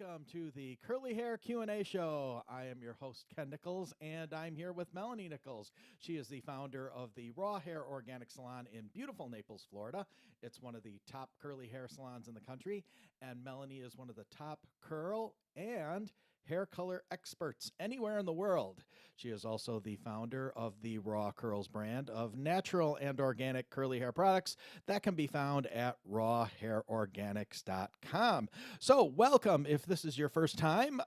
Welcome to the Curly Hair Q&A show. I am your host, Ken Nichols, and I'm here with Melanie Nichols. She is the founder of the Raw Hair Organic Salon in beautiful Naples, Florida. It's one of the top curly hair salons in the country, and Melanie is one of the top curl and hair color experts anywhere in the world. She is also the founder of the Raw Curls brand of natural and organic curly hair products that can be found at rawhairorganics.com. So welcome if this is your first time.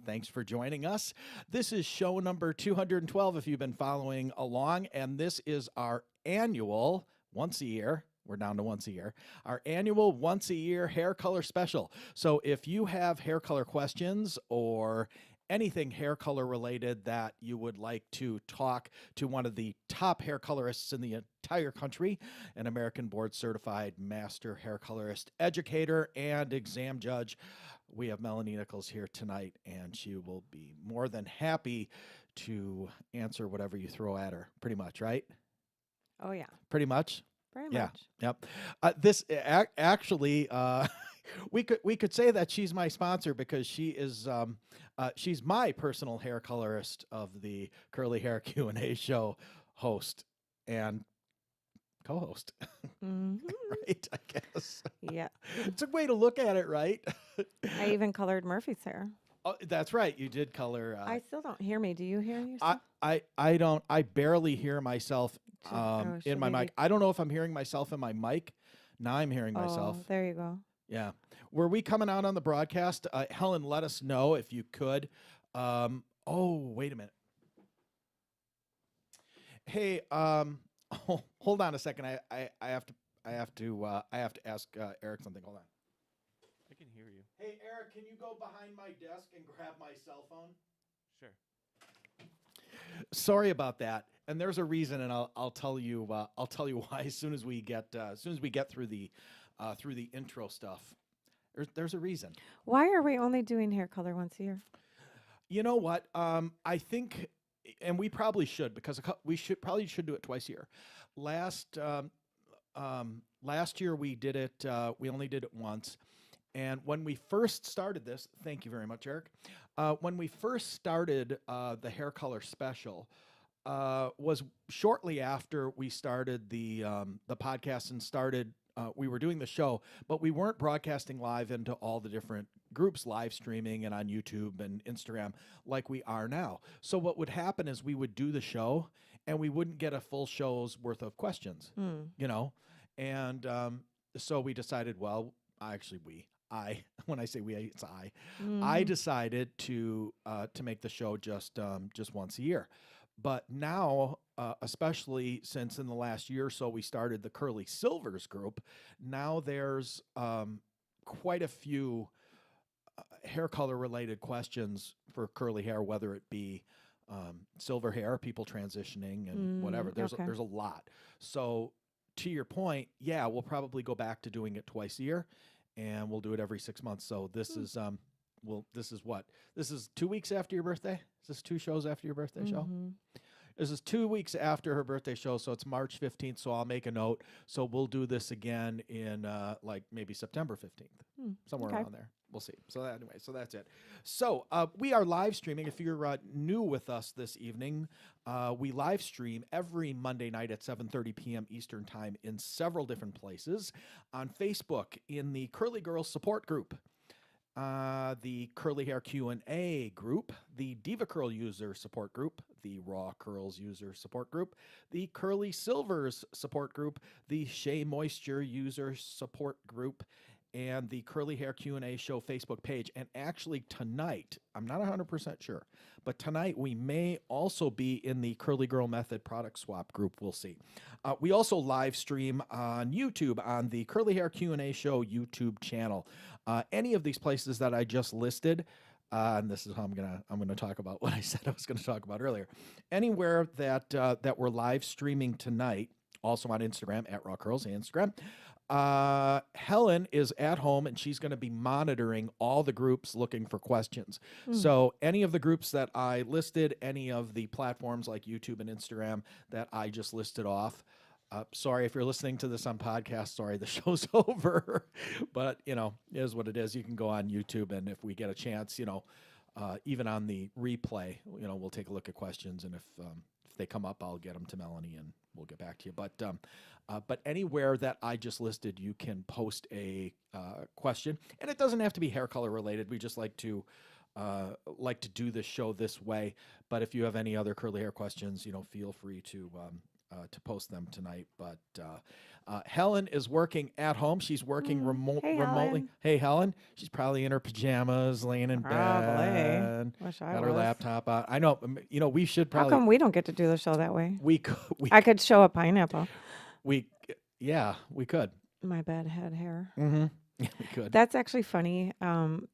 Thanks for joining us. This is show number 212 if you've been following along, and this is our annual once a year. We're down to once a year. Our annual once a year hair color special. So if you have hair color questions or anything hair color related that you would like to talk to one of the top hair colorists in the entire country, an American board certified master hair colorist, educator, and exam judge, we have Melanie Nichols here tonight, and she will be more than happy to answer whatever you throw at her, pretty much, right? Oh, yeah. Pretty much? Very Yeah. much. Yep. Actually, we could say that she's my sponsor because she is she's my personal hair colorist of the Curly Hair Q&A show, host and co-host. Right, I guess. Yeah. It's a way to look at it, right? I even colored Murphy's hair. Oh, that's right. You did color. I still don't hear me. Do you hear yourself? I don't. I barely hear myself in should my we mic. I don't know if I'm hearing myself in my mic. Now I'm hearing myself. Oh, there you go. Yeah. Were we coming out on the broadcast? Helen, let us know if you could. Wait a minute. Hey, hold on a second. I have to ask Eric something. Hold on. I can hear you. Hey, Eric, can you go behind my desk and grab my cell phone? Sure. Sorry about that. And there's a reason, and I'll tell you why as soon as we get through the intro stuff. There's a reason. Why are we only doing hair color once a year? You know what? I think, and we probably should, because we should do it twice a year. Last year we did it. We only did it once. And when we first started this, thank you very much, Eric. When we first started the hair color special, was shortly after we started the podcast and started. We were doing the show, but we weren't broadcasting live into all the different groups, live streaming and on YouTube and Instagram like we are now. So what would happen is we would do the show and we wouldn't get a full show's worth of questions, and so we decided, well, when I say we, it's I decided to make the show just once a year. But now, especially since in the last year or so we started the Curly Silvers group, now there's quite a few hair color related questions for curly hair, whether it be silver hair, people transitioning, and whatever. There's a lot. So to your point, yeah, we'll probably go back to doing it twice a year, and we'll do it every 6 months. So this is this is what? This is 2 weeks after your birthday? Is this 2 shows after your birthday show? This is 2 weeks after her birthday show, so it's March 15th, so I'll make a note. So we'll do this again in like maybe September 15th, somewhere around there. We'll see. So anyway, so that's it. So we are live streaming. If you're new with us this evening, we live stream every Monday night at 7:30 p.m. Eastern Time in several different places. On Facebook, in the Curly Girls Support Group, the Curly Hair Q&A group, the Diva Curl User Support Group, the Raw Curls User Support Group, the Curly Silvers Support Group, the Shea Moisture User Support Group, and the Curly Hair Q&A Show Facebook page. And actually tonight, I'm not 100% sure, but tonight we may also be in the Curly Girl Method Product Swap group. We'll see. We also live stream on YouTube on the Curly Hair Q&A Show YouTube channel. Any of these places that I just listed, and this is how I'm gonna talk about what I said I was going to talk about earlier. Anywhere that we're live streaming tonight, also on Instagram at Raw Curls Instagram. Helen is at home and she's going to be monitoring all the groups looking for questions. So any of the groups that I listed, any of the platforms like YouTube and Instagram that I just listed off, Sorry if you're listening to this on podcast. Sorry, the show's over. But, it is what it is. You can go on YouTube, and if we get a chance, even on the replay, we'll take a look at questions. And if they come up, I'll get them to Melanie, and we'll get back to you. But anywhere that I just listed, you can post a question. And it doesn't have to be hair color related. We just like to do this show this way. But if you have any other curly hair questions, feel free to post them tonight. But Helen is working at home. She's working Hey, remotely. Helen. Hey, Helen. She's probably in her pajamas, laying in bed. Wish I Got her was. laptop out. I know. We should How probably. come we don't get to do the show that way? We I could show a pineapple. we could. My bad head hair. Mm-hmm. Yeah, we could. That's actually funny.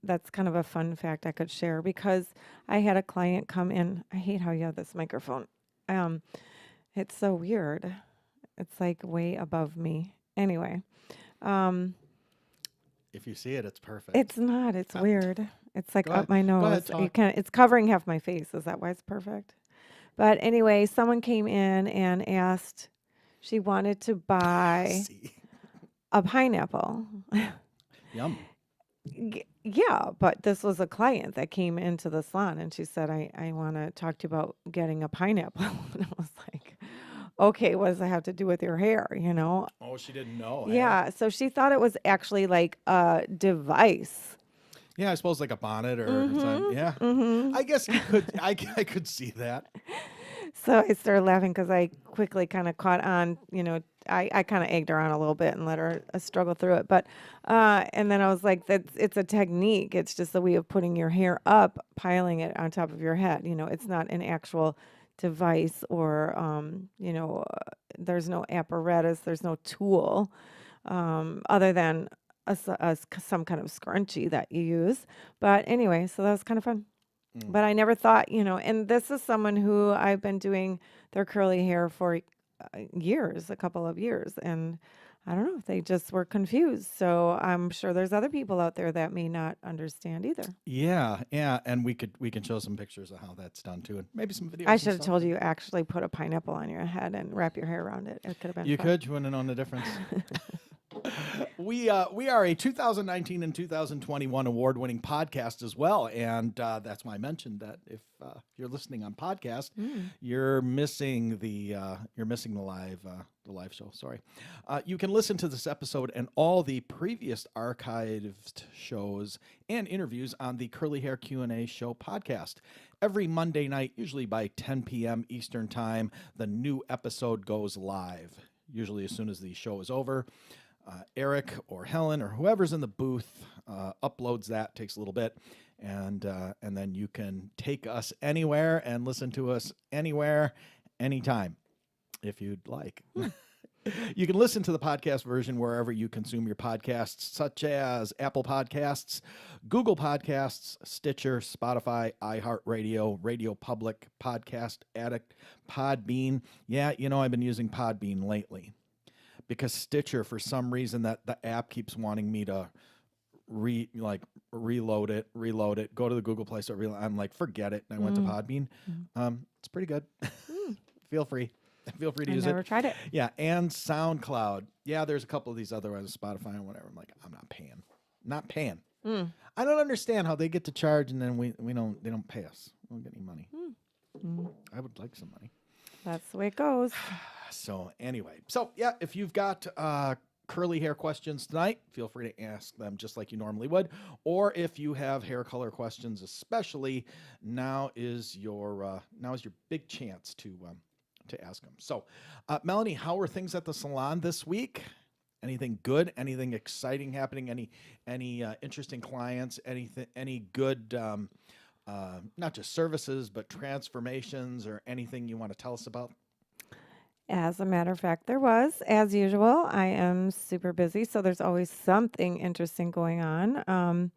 That's kind of a fun fact I could share because I had a client come in. I hate how you have this microphone. It's so weird. It's like way above me. Anyway, If you see it, it's perfect. it's not. It's weird. It's like Go up ahead. my Go ahead, nose. You talk. can't. It's covering half my face. Is that why it's perfect? But anyway, someone came in and asked. She wanted to buy See. a pineapple. Yum. Yeah, but this was a client that came into the salon and she said, I want to talk to you about getting a pineapple. And I was like, okay, what does that have to do with your hair? Oh, she didn't know. Yeah. So she thought it was actually like a device. Yeah, I suppose like a bonnet or something. Yeah. Mm-hmm. I guess you could. I could see that. So I started laughing because I quickly kind of caught on, I kind of egged her on a little bit and let her struggle through it. But, and then I was like, it's a technique. It's just a way of putting your hair up, piling it on top of your head. It's not an actual device or, there's no apparatus, there's no tool other than some kind of scrunchie that you use. But anyway, so that was kind of fun. But I never thought, and this is someone who I've been doing their curly hair for years, a couple of years. And I don't know, they just were confused. So I'm sure there's other people out there that may not understand either. Yeah, and we can show some pictures of how that's done too, and maybe some videos. I should have told you actually put a pineapple on your head and wrap your hair around it. It could have been You fun. could. You wouldn't have known the difference. We are a 2019 and 2021 award-winning podcast as well, and that's why I mentioned that if you're listening on podcast, you're missing the live show. Sorry, you can listen to this episode and all the previous archived shows and interviews on the Curly Hair Q&A Show podcast. Every Monday night, usually by 10 p.m. Eastern Time, the new episode goes live. Usually as soon as the show is over. Eric or Helen or whoever's in the booth uploads that. Takes a little bit, and then you can take us anywhere and listen to us anywhere, anytime, if you'd like. You can listen to the podcast version wherever you consume your podcasts, such as Apple Podcasts, Google Podcasts, Stitcher, Spotify, iHeartRadio, Radio Public, Podcast Addict, Podbean. Yeah, I've been using Podbean lately. Because Stitcher, for some reason, that the app keeps wanting me to reload it, go to the Google Play Store. I'm like, forget it. And I went to Podbean. It's pretty good. Feel free to use it. I've never tried it. Yeah, and SoundCloud. Yeah, there's a couple of these other ones, Spotify and whatever. I'm like, I'm not paying. I don't understand how they get to charge and then they don't pay us. We don't get any money. I would like some money. That's the way it goes. So anyway, if you've got curly hair questions tonight, feel free to ask them just like you normally would. Or if you have hair color questions, especially, now is your big chance to ask them. So, Melanie, how are things at the salon this week? Anything good? Anything exciting happening? Any interesting clients? Any good? Not just services, but transformations or anything you want to tell us about? As a matter of fact, there was. As usual, I am super busy, so there's always something interesting going on.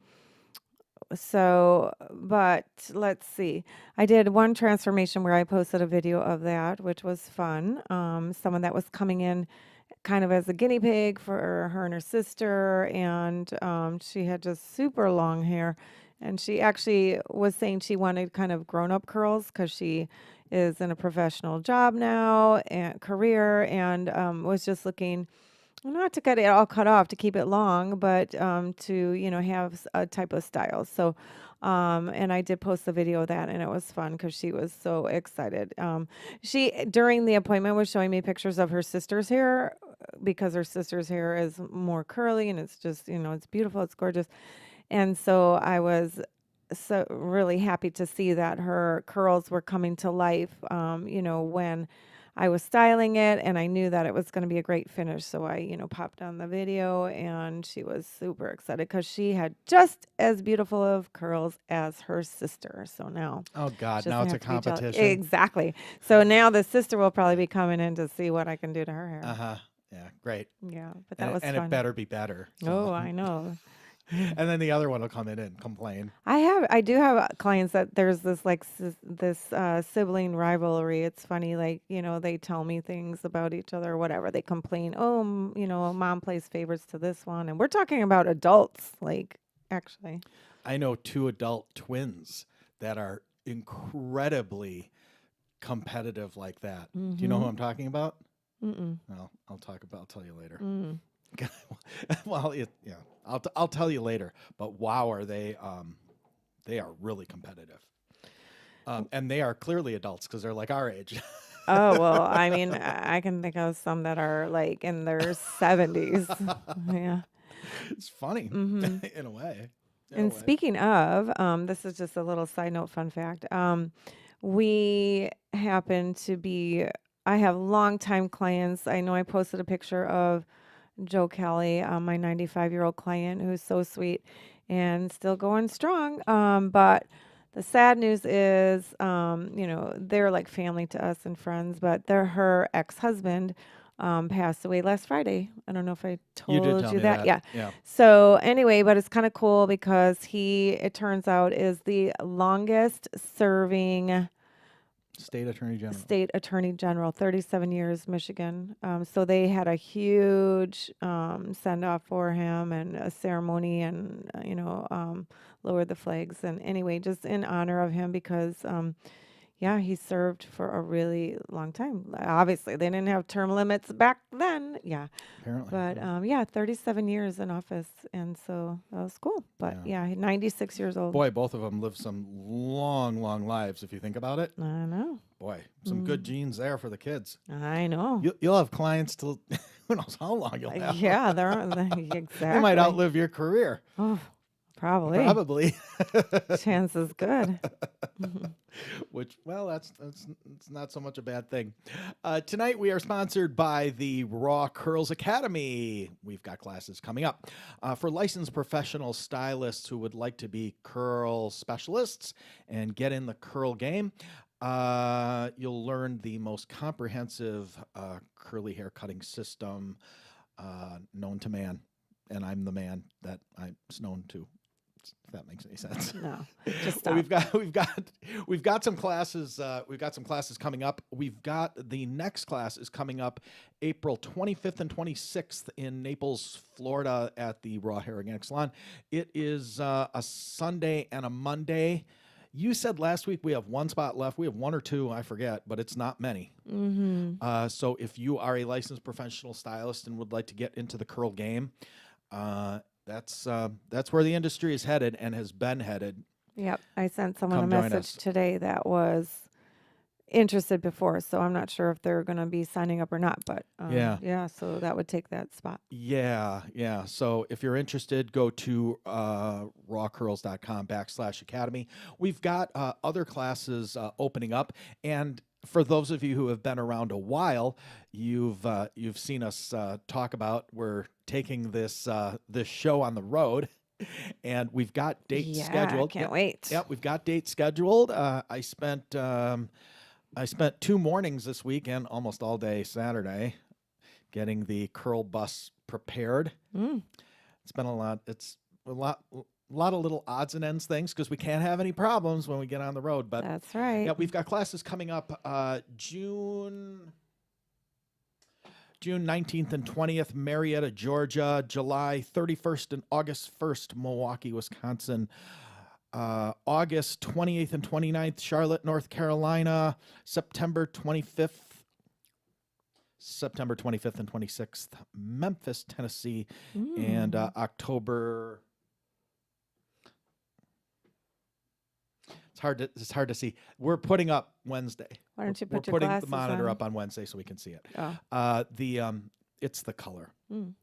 But let's see. I did one transformation where I posted a video of that, which was fun. Someone that was coming in kind of as a guinea pig for her and her sister, and she had just super long hair. And she actually was saying she wanted kind of grown-up curls because she is in a professional job now and career, and was just looking not to get it all cut off to keep it long, but to have a type of style. So, and I did post the video of that, and it was fun because she was so excited. She during the appointment was showing me pictures of her sister's hair because her sister's hair is more curly, and it's just it's beautiful, it's gorgeous, and so I was so really happy to see that her curls were coming to life. When I was styling it, and I knew that it was going to be a great finish. So I, popped on the video, and she was super excited because she had just as beautiful of curls as her sister. So now, Oh God, she now doesn't it's a have to be competition. Exactly. So now the sister will probably be coming in to see what I can do to her hair. Uh-huh. Yeah, great. Yeah, but that And, was and fun. it better be better. Oh, I know. And then the other one will come in and complain. I do have clients that there's this like this sibling rivalry. It's funny, like they tell me things about each other, or whatever. They complain, oh, mom plays favorites to this one, and we're talking about adults, like actually. I know 2 adult twins that are incredibly competitive like that. Do you know who I'm talking about? Mm-mm. Well, I'll tell you later. Mm. Well, yeah, I'll tell you later. But wow, are they are really competitive. And they are clearly adults because they're like our age. Oh, well, I mean, I can think of some that are like in their 70s. Yeah. It's funny Mm-hmm. in a way. And speaking of, this is just a little side note fun fact. We happen to be, I have longtime clients. I know I posted a picture of Joe Kelly, my 95-year-old client who's so sweet and still going strong. But the sad news is, they're like family to us and friends, but her ex-husband passed away last Friday. I don't know if I You did told tell you me that. that. Yeah. So anyway, but it's kind of cool because it turns out, is the longest serving State Attorney General. 37 years, Michigan. So they had a huge send off for him and a ceremony, and lowered the flags. And anyway, just in honor of him because yeah, he served for a really long time. Obviously, they didn't have term limits back then. Yeah. Apparently. But yeah, 37 years in office. And so that was cool. But yeah, 96 years old. Boy, both of them lived some long, long lives if you think about it. I know. Boy, some good genes there for the kids. I know. You'll have clients till who knows how long you'll have. Yeah, exactly. They might outlive your career. Oh, probably. Probably. Chances good. Which, well, that's it's not so much a bad thing. Tonight we are sponsored by the Raw Curls Academy. We've got classes coming up for licensed professional stylists who would like to be curl specialists and get in the curl game. You'll learn the most comprehensive curly hair cutting system known to man, and I'm the man that I'm known to. If that makes any sense. No, just stop. We've got some classes. We've got some classes coming up. We've got the next class is coming up April 25th and 26th in Naples, Florida, at the Raw Hair Organic Salon. It is a Sunday and a Monday. You said last week we have one spot left. We have one or two, I forget, but it's not many. Mm-hmm. So if you are a licensed professional stylist and would like to get into the curl game, that's where the industry is headed and has been headed. Yep. I sent someone Come a join message us. today that was interested before, so I'm not sure if they're going to be signing up or not, but yeah, so that would take that spot. Yeah. So if you're interested, go to rawcurls.com/academy. We've got other classes opening up, and for those of you who have been around a while, you've seen us talk about we're taking this show on the road, and we've got dates scheduled. Can't wait. Yep, we've got dates scheduled. I spent 2 mornings this week and almost all day Saturday getting the curl bus prepared. It's been a lot. It's a lot of little odds and ends things because we can't have any problems when we get on the road. But that's right. Yeah, we've got classes coming up June 19th and 20th, Marietta, Georgia. July 31st and August 1st, Milwaukee, Wisconsin. August 28th and 29th, Charlotte, North Carolina. September 25th and 26th, Memphis, Tennessee. And October... It's hard to see. We're putting up Wednesday. Why don't you We're put your putting glasses the monitor on? up on Wednesday so we can see it. Oh. It's the color. Mm.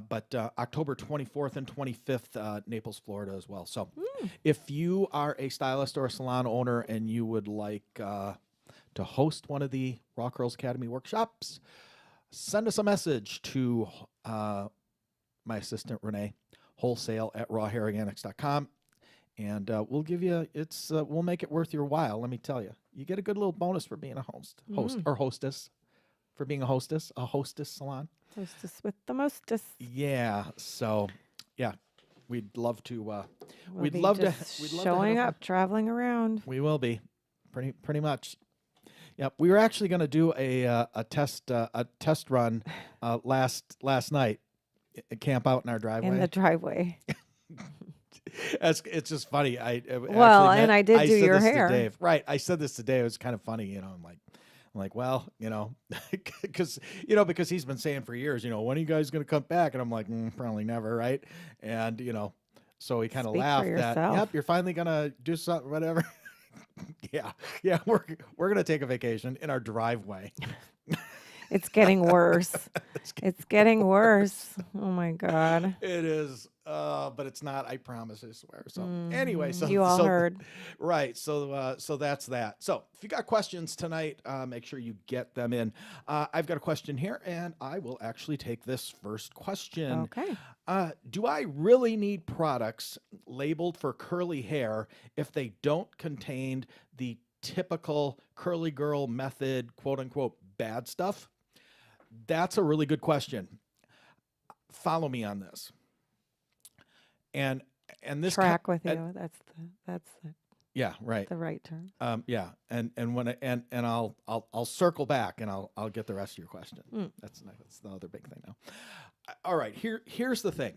But October 24th and 25th, Naples, Florida as well. So if you are a stylist or a salon owner and you would like to host one of the Raw Curls Academy workshops, send us a message to my assistant, Renee, wholesale@rawhairorganics.com. And we'll give you, we'll make it worth your while. Let me tell you, you get a good little bonus for being a host or hostess, for being a hostess salon. Hostess with the mostess. Yeah. So, yeah, we'd love to. We'd we'd love to showing up, traveling around. We will be, pretty much. Yep. We were actually going to do a test run last night, camp out in our driveway. In the driveway. It's just funny. I did do your hair. to Dave. Right. I said this today. It was kind of funny. I'm like, well, because he's been saying for years, when are you guys going to come back? And I'm like, probably never. Right. And, so he kind of laughed that, yep, you're finally going to do something, whatever. Yeah. We're going to take a vacation in our driveway. It's getting worse. It's getting worse. Oh my God. It is, but it's not. I promise. I swear. So anyway, so you all heard, right? So that's that. So if you got questions tonight, make sure you get them in. I've got a question here, and I will actually take this first question. Okay. Do I really need products labeled for curly hair if they don't contain the typical curly girl method, quote unquote, bad stuff? That's a really good question. Follow me on this. And this track with you. That's yeah, right. the right term. Yeah, and when I'll circle back and I'll get the rest of your question. That's the other big thing now. All right, here's the thing,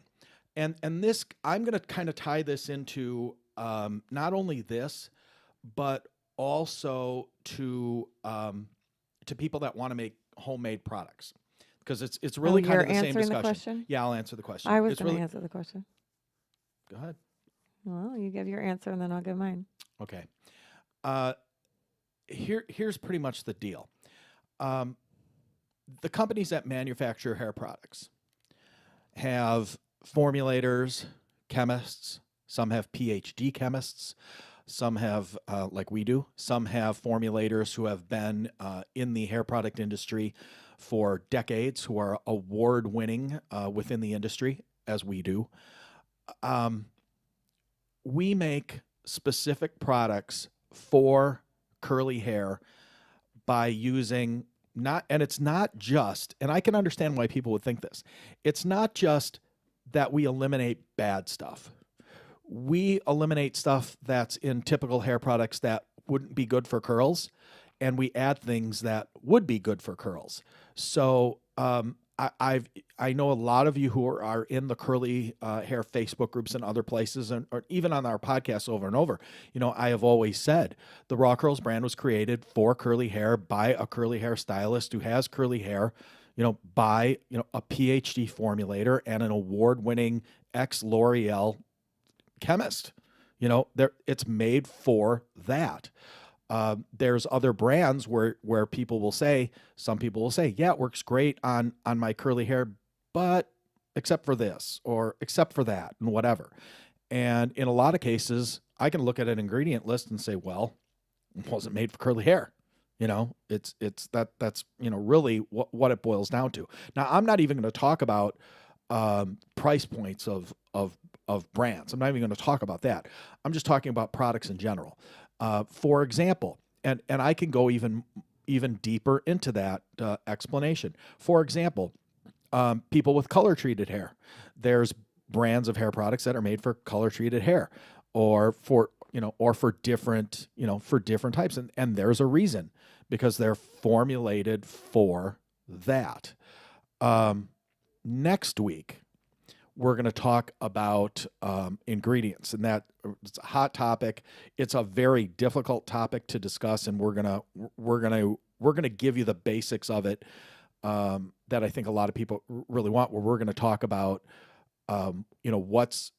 and this I'm going to kind of tie this into not only this, but also to people that want to make homemade products, because it's really kind of the same discussion. Question? Yeah, I'll answer the question. I was going to answer the question. Go ahead. Well, you give your answer and then I'll give mine. Okay. Here's pretty much the deal. The companies that manufacture hair products have formulators, chemists. Some have PhD chemists. Some have, like we do, some have formulators who have been in the hair product industry for decades, who are award-winning within the industry, as we do. We make specific products for curly hair by using it's not just, and I can understand why people would think this, it's not just that we eliminate bad stuff. We eliminate stuff that's in typical hair products that wouldn't be good for curls, and we add things that would be good for curls. So I know a lot of you who are in the curly hair Facebook groups and other places, or even on our podcasts over and over. I have always said the Raw Curls brand was created for curly hair by a curly hair stylist who has curly hair, by a PhD formulator and an award-winning ex-L'Oreal chemist. It's made for that. There's other brands where some people will say, yeah, it works great on my curly hair, but except for this or except for that and whatever. And in a lot of cases, I can look at an ingredient list and say, well, it wasn't made for curly hair. That's really what it boils down to. Now, I'm not even going to talk about price points of brands. I'm not even going to talk about that. I'm just talking about products in general. For example, and I can go even deeper into that explanation. For example, people with color treated hair. There's brands of hair products that are made for color treated hair, or for different types, and there's a reason, because they're formulated for that. Next week, we're going to talk about ingredients, and that it's a hot topic. It's a very difficult topic to discuss, and we're gonna give you the basics of it that I think a lot of people really want. Where we're going to talk about, what's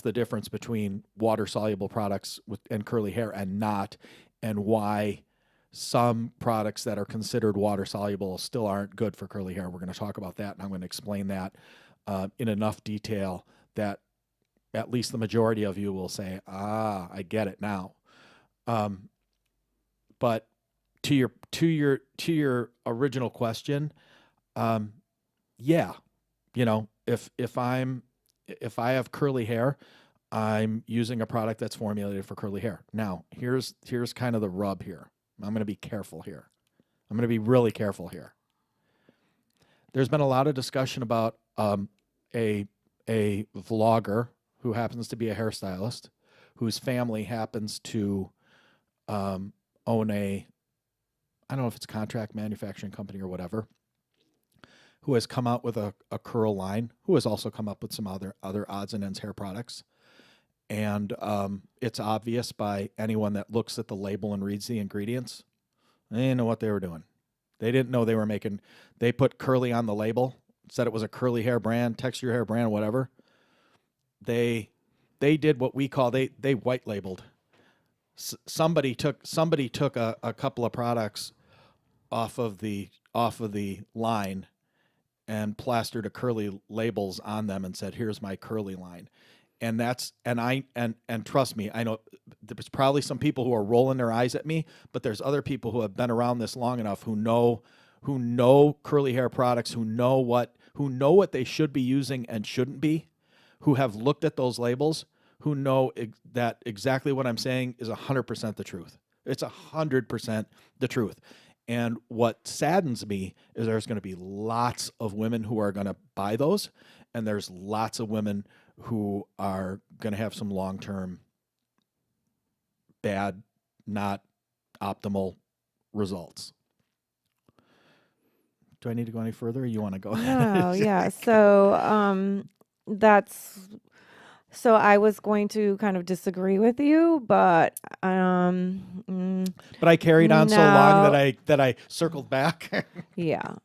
the difference between water soluble products and curly hair and not, and why some products that are considered water soluble still aren't good for curly hair. We're going to talk about that, and I'm going to explain that in enough detail that at least the majority of you will say, I get it now. But to your original question, yeah, if I have curly hair, I'm using a product that's formulated for curly hair. Now, here's kind of the rub here. I'm going to be careful here. I'm going to be really careful here. There's been a lot of discussion about a vlogger who happens to be a hairstylist, whose family happens to own I don't know if it's a contract manufacturing company or whatever, who has come out with a curl line, who has also come up with some other odds and ends hair products. And it's obvious by anyone that looks at the label and reads the ingredients, they didn't know what they were doing. They didn't know they put curly on the label, said it was a curly hair brand, texture hair brand, whatever. They did what we call, they white labeled. Somebody took a couple of products off of the line and plastered a curly labels on them and said, "Here's my curly line." And trust me, I know there's probably some people who are rolling their eyes at me, but there's other people who have been around this long enough who know curly hair products, who know what they should be using and shouldn't be, who have looked at those labels, who know that exactly what I'm saying is 100% the truth. It's 100% the truth. And what saddens me is there's going to be lots of women who are going to buy those, and there's lots of women who are going to have some long-term bad, not optimal results. Do I need to go any further, or you want to go ahead? No, yeah. So I was going to kind of disagree with you, but But I carried on so long that I circled back. yeah.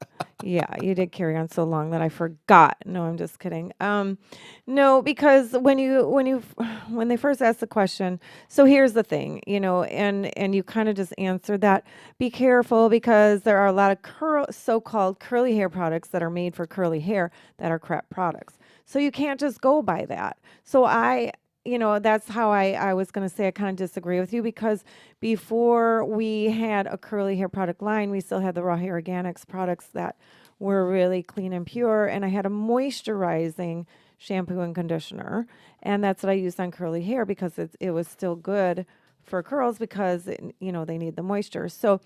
Yeah, you did carry on so long that I forgot. No, I'm just kidding. No, because when they first asked the question, so here's the thing, and you kind of just answered that. Be careful, because there are a lot of so-called curly hair products that are made for curly hair that are crap products. So you can't just go by that. So that's how I was going to say I kind of disagree with you, because before we had a curly hair product line, we still had the Raw Hair Organics products that were really clean and pure. And I had a moisturizing shampoo and conditioner. And that's what I used on curly hair, because it was still good for curls, because, they need the moisture. So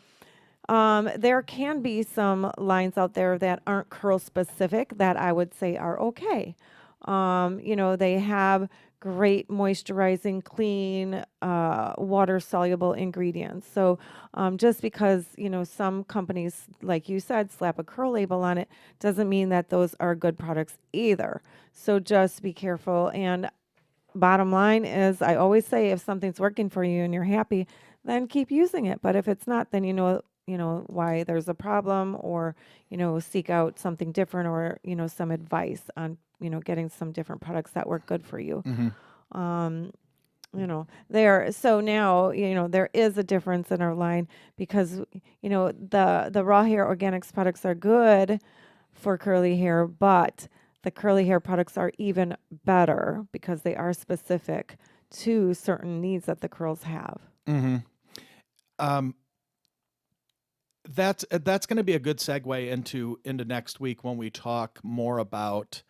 there can be some lines out there that aren't curl specific that I would say are okay. They have great moisturizing, clean, water soluble ingredients. So just because, some companies, like you said, slap a curl label on it, doesn't mean that those are good products either. So just be careful. And bottom line is, I always say, if something's working for you and you're happy, then keep using it. But if it's not, then why there's a problem, or, seek out something different, or, some advice on, getting some different products that work good for you. Mm-hmm. So now, there is a difference in our line, because, the Raw Hair Organics products are good for curly hair, but the curly hair products are even better because they are specific to certain needs that the curls have. Mm-hmm. That's going to be a good segue into next week, when we talk more about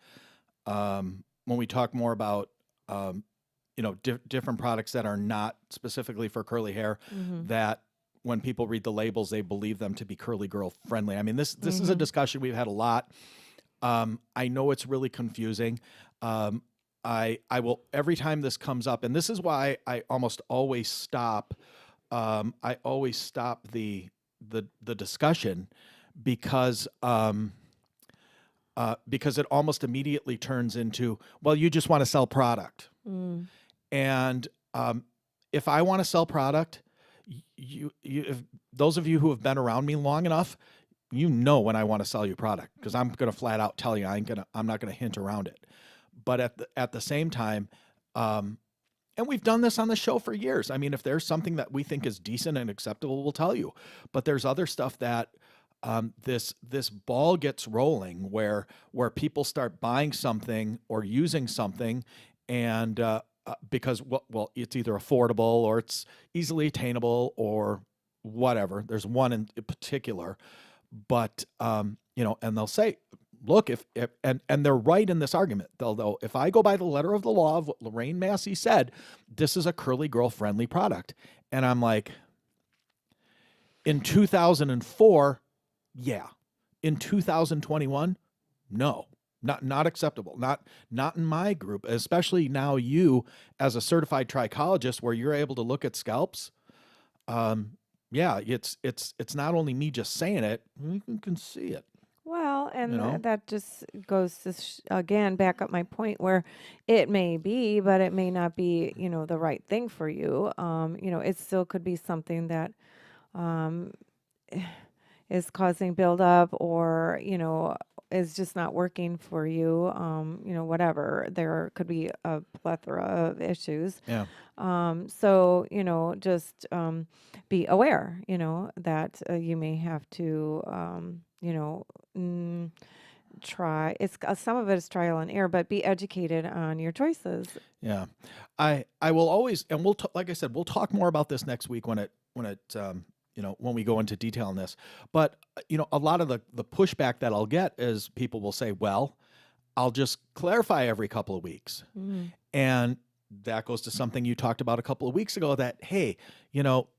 different products that are not specifically for curly hair, that when people read the labels, they believe them to be curly girl friendly. I mean, this is a discussion we've had a lot. I know it's really confusing. I will, every time this comes up, and this is why I almost always stop. I always stop the discussion, because because it almost immediately turns into, well, you just want to sell product. Mm. And if I want to sell product, if those of you who have been around me long enough, you know when I want to sell you product, because I'm going to flat out tell you I'm not going to hint around it. But at the same time, and we've done this on the show for years. I mean, if there's something that we think is decent and acceptable, we'll tell you. But there's other stuff that this ball gets rolling where people start buying something or using something, and because well, it's either affordable or it's easily attainable or whatever. There's one in particular, but and they'll say, look, if and they're right in this argument. Though if I go by the letter of the law of what Lorraine Massey said, this is a curly girl friendly product, and I'm like, in 2004, yeah. In 2021, no. Not acceptable. Not in my group, especially now you as a certified trichologist where you're able to look at scalps. Yeah, it's not only me just saying it, you can see it. Well, and You know? that just goes to again back up my point where it may be, but it may not be, the right thing for you. It still could be something that is causing buildup, or is just not working for you. Whatever. There could be a plethora of issues. Yeah. So just be aware, that you may have to, try. It's some of it is trial and error, but be educated on your choices. Yeah. I will always, and we'll like I said, we'll talk more about this next week when we go into detail on this. But a lot of the pushback that I'll get is people will say, well, I'll just clarify every couple of weeks. And that goes to something you talked about a couple of weeks ago, that, hey,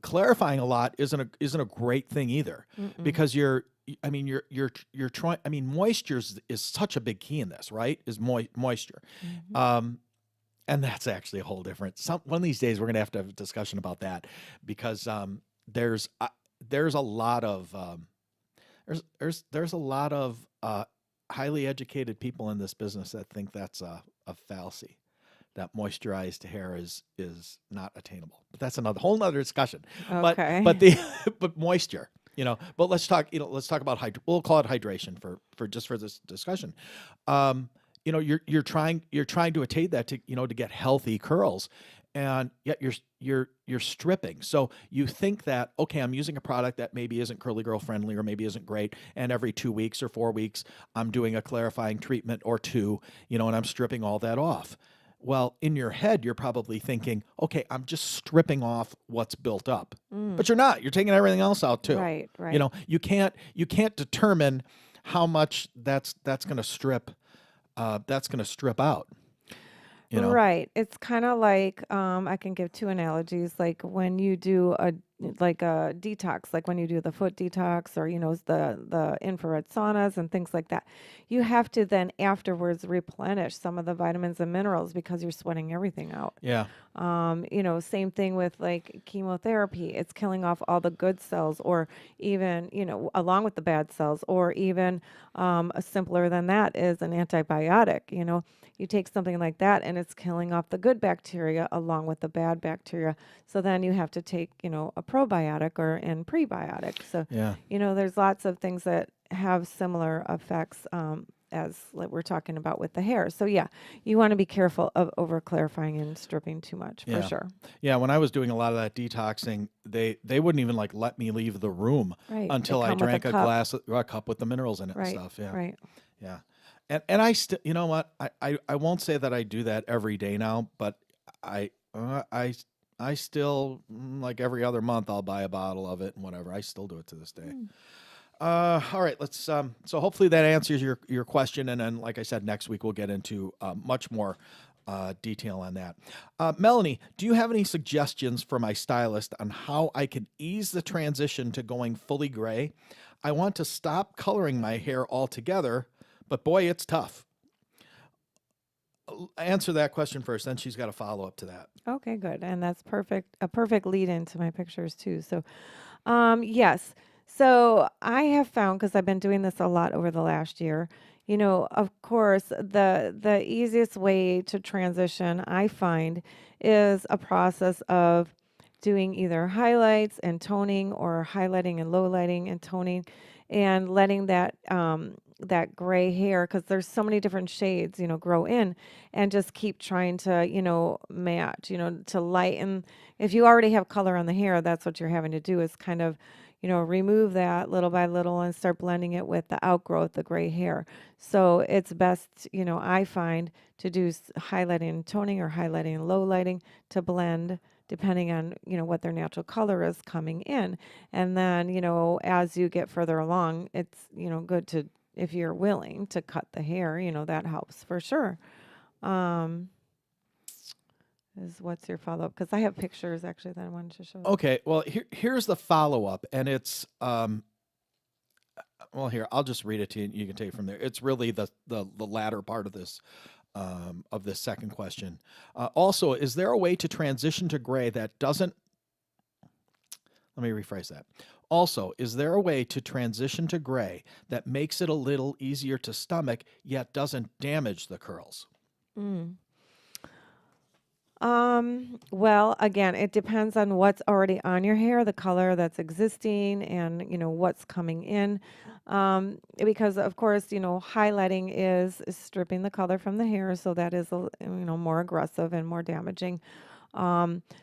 clarifying a lot isn't a great thing either. Because you're trying, moisture is such a big key in this, right? Is moisture. And that's actually a whole different, one of these days we're going to have a discussion about that, because there's a lot of there's a lot of highly educated people in this business that think that's a fallacy, that moisturized hair is not attainable. But that's whole nother discussion. Okay. But moisture, but let's talk about we'll call it hydration for this discussion. You're trying to attain that to get healthy curls, and yet you're stripping. So you think that, okay, I'm using a product that maybe isn't curly girl friendly or maybe isn't great, and every 2 weeks or 4 weeks I'm doing a clarifying treatment or two, and I'm stripping all that off. Well, in your head, you're probably thinking, okay, I'm just stripping off what's built up, but you're not. You're taking everything else out too. Right. You can't determine how much that's going to strip. That's going to strip out. Right. It's kind of like I can give two analogies. Like when you do a detox, like when you do the foot detox, or the infrared saunas and things like that, you have to then afterwards replenish some of the vitamins and minerals because you're sweating everything out. Yeah. Same thing with like chemotherapy. It's killing off all the good cells, or even, along with the bad cells, or even simpler than that is an antibiotic. You take something like that and it's killing off the good bacteria along with the bad bacteria. So then you have to take, a probiotic and prebiotic. So, yeah. There's lots of things that have similar effects as like we're talking about with the hair. So yeah, you want to be careful of over clarifying and stripping too much, for sure. Yeah, when I was doing a lot of that detoxing, they wouldn't even let me leave the room until I drank a cup with the minerals in it and stuff. Yeah. Right. Yeah. And I still, you know what? I won't say that I do that every day now, but I still, like every other month, I'll buy a bottle of it and whatever. I still do it to this day. All right, let's. So hopefully that answers your question, and then, like I said, next week we'll get into much more detail on that. Melanie, do you have any suggestions for my stylist on how I can ease the transition to going fully gray? I want to stop coloring my hair altogether, but boy, it's tough. Answer that question first, then she's got a follow-up to that. Okay, good. And that's perfect. A perfect lead into my pictures too. So, yes. So I have found, because I've been doing this a lot over the last year, of course, the easiest way to transition, I find, is a process of doing either highlights and toning, or highlighting and low lighting and toning, and letting that gray hair, because there's so many different shades, grow in, and just keep trying to, match, to lighten. If you already have color on the hair, that's what you're having to do, is kind of remove that little by little and start blending it with the outgrowth, the gray hair. So it's best, I find, to do highlighting and toning, or highlighting and low lighting, to blend depending on, what their natural color is coming in. And then, as you get further along, it's, good to, if you're willing to cut the hair, that helps for sure. Um, what's your follow up? Because I have pictures actually that I wanted to show. Okay, well, here's the follow-up, and it's well, here, I'll just read it to you, and you can take it from there. It's really the latter part of this second question. Also, is there a way to transition to gray that doesn't, let me rephrase that. Also, is there a way to transition to gray that makes it a little easier to stomach, yet doesn't damage the curls? Mm. Well, again, it depends on what's already on your hair, the color that's existing, and, what's coming in. Because of course, highlighting is stripping the color from the hair, so that is, more aggressive and more damaging.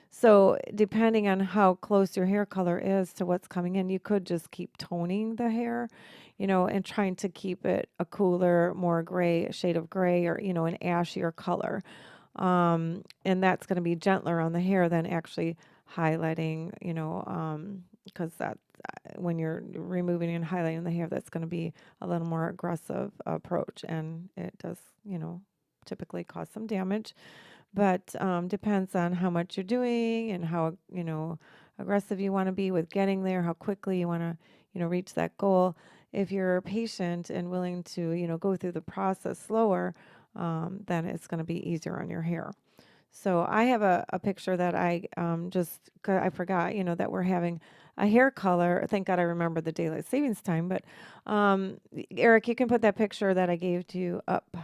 So depending on how close your hair color is to what's coming in, you could just keep toning the hair, and trying to keep it a cooler, more gray shade of gray, or, an ashier color. And that's going to be gentler on the hair than actually highlighting, because that when you're removing and highlighting the hair, that's going to be a little more aggressive approach, and it does, typically cause some damage. But depends on how much you're doing, and how, aggressive you want to be with getting there, how quickly you want to, reach that goal. If you're patient and willing to, go through the process slower, then it's going to be easier on your hair. So I have a picture that I I forgot, that we're having a hair color. Thank God I remember the daylight savings time. But Eric, you can put that picture that I gave to you up.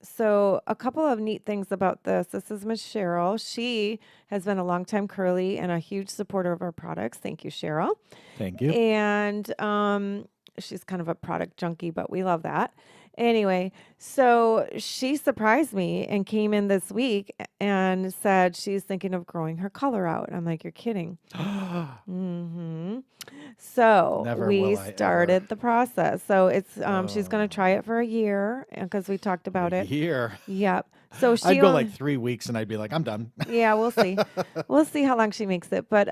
So a couple of neat things about this. This is Miss Cheryl. She has been a longtime curly and a huge supporter of our products. Thank you, Cheryl. Thank you. And she's kind of a product junkie, but we love that. Anyway, so she surprised me and came in this week and said she's thinking of growing her color out. I'm like, you're kidding. Mm-hmm. So Never we will I started ever. the process. So it's she's going to try it for a year, because we talked about it. Here. Yep. So she I'd go like 3 weeks and I'd be like, I'm done. yeah, we'll see. We'll see how long she makes it. But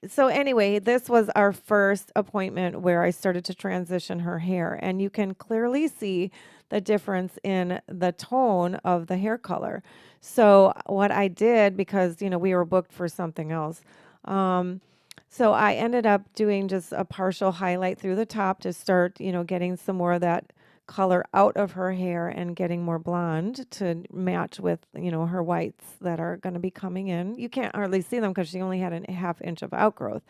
so anyway, this was our first appointment where I started to transition her hair, and you can clearly see the difference in the tone of the hair color. So what I did, because we were booked for something else, so I ended up doing just a partial highlight through the top to start, getting some more of that color out of her hair and getting more blonde to match with, her whites that are going to be coming in. You can't hardly see them because she only had a half inch of outgrowth.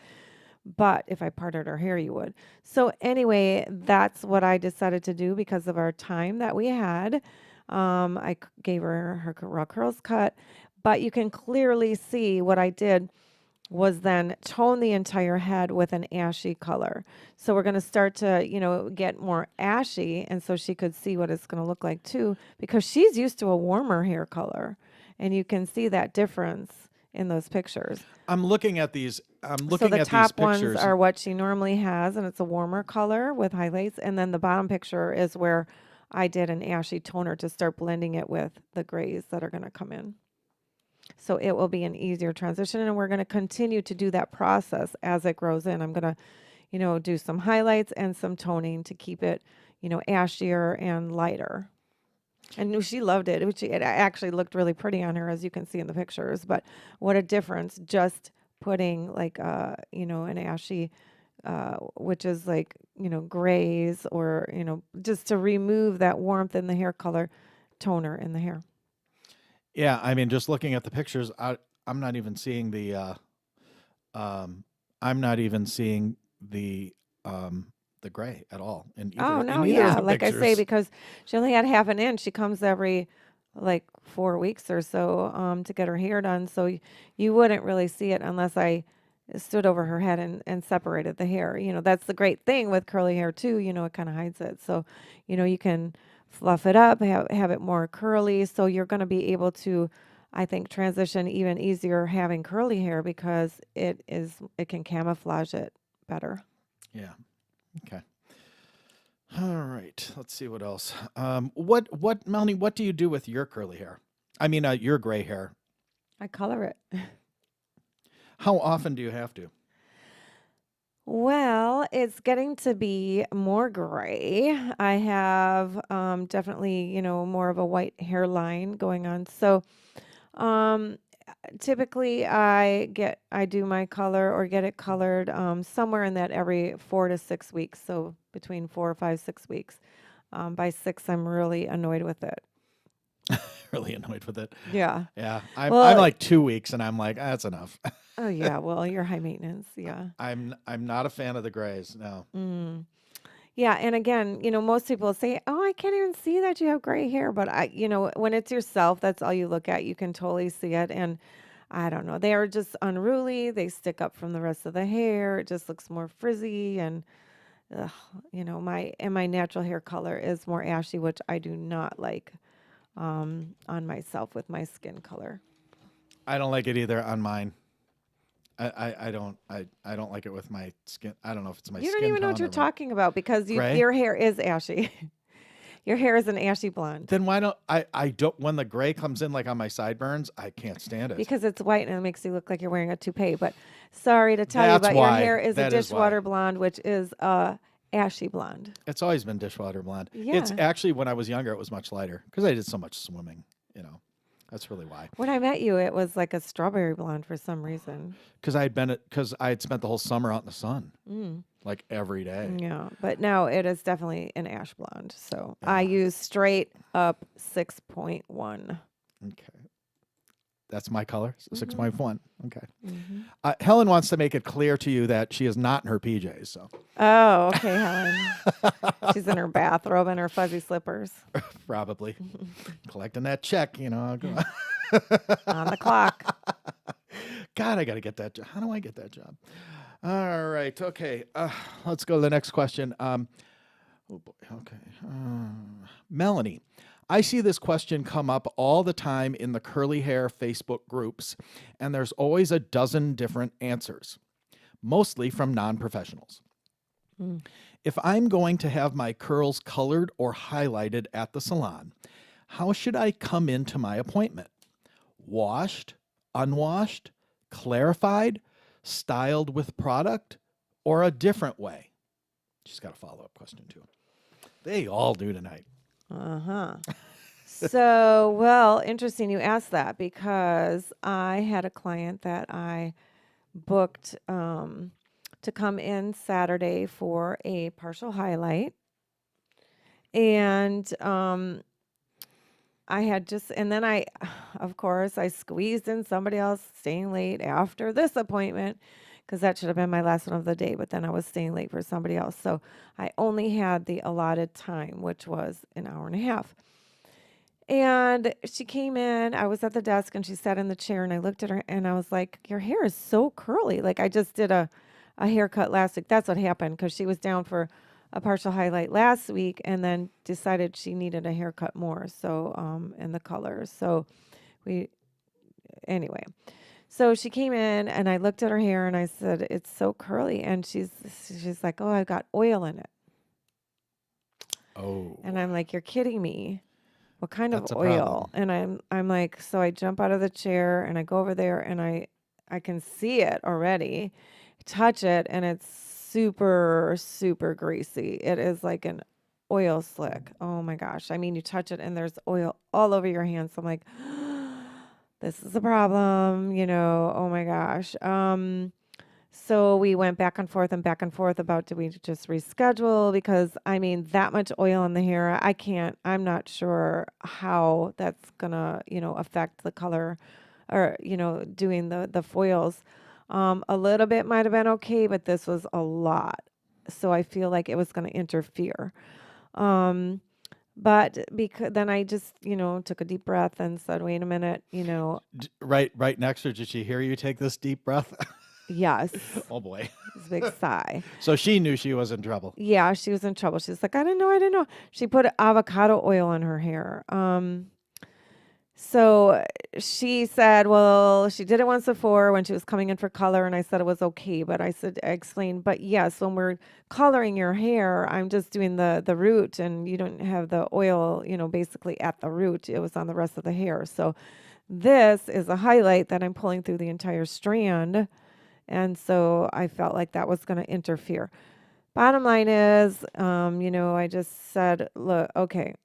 But if I parted her hair, you would. So anyway, that's what I decided to do because of our time that we had. Gave her raw curls cut, but you can clearly see what I did was then tone the entire head with an ashy color. So we're going to start to, get more ashy, and so she could see what it's going to look like too, because she's used to a warmer hair color, and you can see that difference in those pictures. I'm looking at these. I'm So looking the at these top ones pictures. are what she normally has, and it's a warmer color with highlights, and then the bottom picture is where I did an ashy toner to start blending it with the grays that are going to come in. So it will be an easier transition, and we're going to continue to do that process as it grows in. I'm going to, do some highlights and some toning to keep it, ashier and lighter. And she loved it. It actually looked really pretty on her, as you can see in the pictures. But what a difference just putting like, an ashy, which is like, grays, or, just to remove that warmth in the hair color, toner in the hair. Yeah, I mean, just looking at the pictures, I'm not even seeing I'm not even seeing the gray at all Oh, in no, either of yeah. the Like I say, pictures. because she only had half an inch. She comes every like 4 weeks or so to get her hair done. So you wouldn't really see it unless I stood over her head and separated the hair. That's the great thing with curly hair too. It kind of hides it. So, you can fluff it up, have it more curly. So you're going to be able to, I think, transition even easier having curly hair because it can camouflage it better. Yeah. Okay. All right. Let's see what else. Melanie? What do you do with your curly hair? I mean, your gray hair. I color it. How often do you have to? Well, it's getting to be more gray. I have definitely, more of a white hairline going on. So, um, typically I do my color or get it colored somewhere in that every 4 to 6 weeks. So between 4, 5, 6 weeks. By six, I'm really annoyed with it. Really annoyed with it. Yeah. Yeah. I'm Well, like 2 weeks, and I'm like, that's enough. oh yeah. Well, you're high maintenance. Yeah. I'm not a fan of the grays. No. Mm. Yeah, and again, most people say, "Oh, I can't even see that you have gray hair," but when it's yourself, that's all you look at. You can totally see it, and I don't know, they are just unruly. They stick up from the rest of the hair. It just looks more frizzy, and ugh, my natural hair color is more ashy, which I do not like on myself with my skin color. I don't like it either on mine. I don't like it with my skin. I don't know if it's my You don't skin even know what tone you're or my talking about because gray. your hair is ashy. Your hair is an ashy blonde. Then why don't I don't when the gray comes in like on my sideburns, I can't stand it. Because it's white and it makes you look like you're wearing a toupee. But sorry to tell you, That's but your why. hair is a That is why. dishwater blonde, which is a ashy blonde. It's always been dishwater blonde. It's Yeah. actually when I was younger, it was much lighter because I did so much swimming. You know, that's really why. When I met you, it was like a strawberry blonde for some reason. Because I had spent the whole summer out in the sun, like every day. Yeah, but now it is definitely an ash blonde. So I Yeah. use straight up 6.1. Okay, that's my color, 6.1. Okay. Mm-hmm. Helen wants to make it clear to you that she is not in her PJs. So Oh, okay, Helen. She's in her bathrobe and her fuzzy slippers probably collecting that check. I'll go. on the clock. God, I got to get that job. How do I get that job? All right. Okay. Let's go to the next question. Oh boy. Okay. Melanie, I see this question come up all the time in the curly hair Facebook groups, and there's always a dozen different answers, mostly from non-professionals. Mm. If I'm going to have my curls colored or highlighted at the salon, how should I come into my appointment? Washed, unwashed, clarified, styled with product, or a different way? She's got a follow-up question too. They all do tonight. Uh-huh. So, well, interesting you asked that because I had a client that I booked to come in Saturday for a partial highlight. And I had just, and then of course, I squeezed in somebody else staying late after this appointment because that should have been my last one of the day, but then I was staying late for somebody else. So I only had the allotted time, which was an hour and a half. And she came in, I was at the desk and she sat in the chair and I looked at her and I was like, your hair is so curly. Like I just did a haircut last week. That's what happened because she was down for a partial highlight last week and then decided she needed a haircut more. So, in the color. So anyway, so she came in and I looked at her hair and I said, it's so curly. And she's like, oh, I got oil in it. Oh, And I'm like, you're kidding me. What kind that's of a oil? problem. And I'm like, so I jump out of the chair and I go over there and I can see it already, touch it, and it's super, super greasy. It is like an oil slick. Oh my gosh. I mean, you touch it and there's oil all over your hands. So I'm like, this is a problem, oh my gosh. So we went back and forth about do we just reschedule because I mean that much oil in the hair, I'm not sure how that's gonna, affect the color or, doing the foils. A little bit might have been okay, but this was a lot. So I feel like it was going to interfere. Um, but because then I just, took a deep breath and said, wait a minute, Right next to her, did she hear you take this deep breath? yes, Oh boy. it's a big sigh. So she knew she was in trouble. Yeah, she was in trouble. She's like, I didn't know. She put avocado oil in her hair. So she said, well, she did it once before when she was coming in for color, and I said it was okay. But I explained, but yes, when we're coloring your hair, I'm just doing the root, and you don't have the oil, basically at the root. It was on the rest of the hair. So this is a highlight that I'm pulling through the entire strand. And so I felt like that was going to interfere. Bottom line is, I just said, look, okay,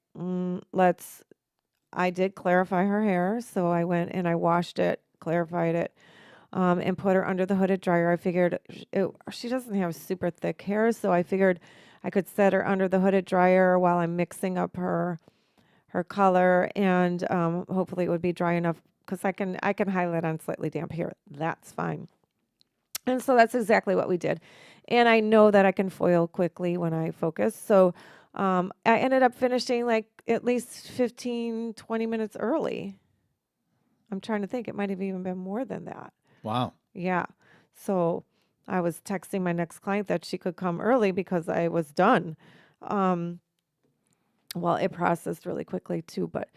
I did clarify her hair. So I went and I washed it, clarified it, and put her under the hooded dryer. I figured she doesn't have super thick hair. So I figured I could set her under the hooded dryer while I'm mixing up her color. And hopefully it would be dry enough because I can highlight on slightly damp hair. That's fine. And so that's exactly what we did. And I know that I can foil quickly when I focus. So I ended up finishing like at least 15, 20 minutes early. I'm trying to think. It might have even been more than that. Wow. Yeah. So I was texting my next client that she could come early because I was done. Well, it processed really quickly too. But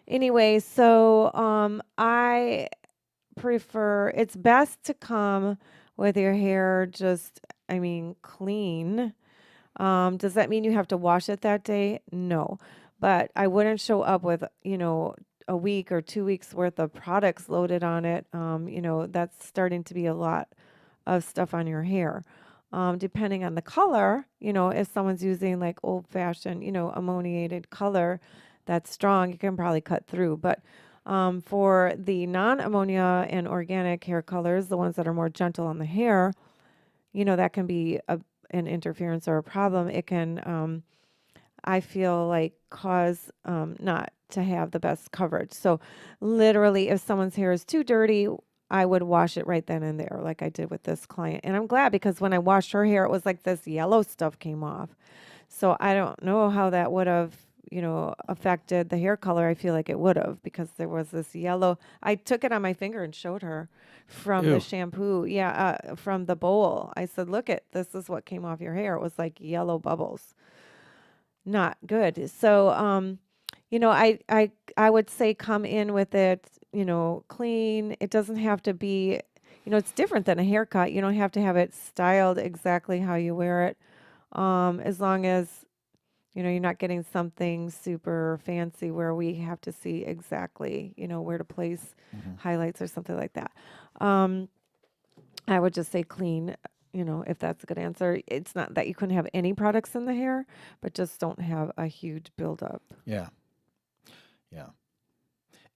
anyway, so I prefer, it's best to come with your hair clean. Does that mean you have to wash it that day? No. But I wouldn't show up with, a week or 2 weeks worth of products loaded on it. That's starting to be a lot of stuff on your hair. Depending on the color, if someone's using like old fashioned, ammoniated color that's strong, you can probably cut through. But for the non-ammonia and organic hair colors, the ones that are more gentle on the hair, that can be an interference or a problem. It can, I feel like, cause not to have the best coverage. So literally, if someone's hair is too dirty, I would wash it right then and there, like I did with this client. And I'm glad because when I washed her hair, it was like this yellow stuff came off. So I don't know how that would have affected the hair color. I feel like it would have because there was this yellow. I took it on my finger and showed her from Ew. the shampoo. Yeah, from the bowl. I said, look this is what came off your hair. It was like yellow bubbles. Not good. So, I would say come in with it, clean. It doesn't have to be, it's different than a haircut. You don't have to have it styled exactly how you wear it. As long as you're not getting something super fancy where we have to see exactly, where to place highlights or something like that. I would just say clean, if that's a good answer. It's not that you couldn't have any products in the hair, but just don't have a huge buildup. Yeah. Yeah.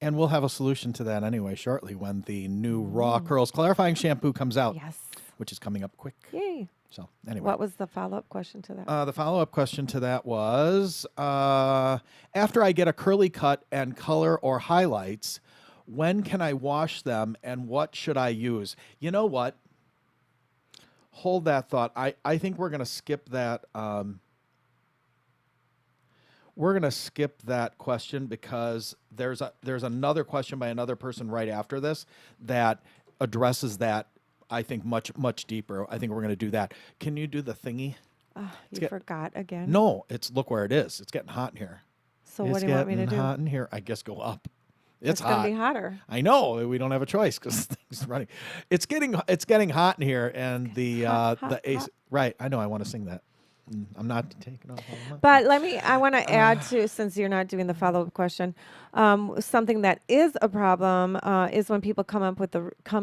And we'll have a solution to that anyway shortly when the new Raw Curls Clarifying Shampoo comes out, Yes. which is coming up quick. Yay. So anyway. What was the follow-up question to that? The follow-up question to that was, after I get a curly cut and color or highlights, when can I wash them and what should I use? You know what? Hold that thought. I think we're going to skip that. We're going to skip that question because there's another question by another person right after this that addresses that, I think, much, much deeper. I think we're going to do that. Can you do the thingy? You forgot again? No, look where it is. It's getting hot in here. So what do you want me to do? It's getting hot in here. I guess go up. It's going to hot. be hotter. I know. We don't have a choice because things running. It's getting hot in here, and the AC. hot. Right. I know. I want to sing that. I'm not taking off. But I want to add to, since you're not doing the follow-up question, something that is a problem is when people come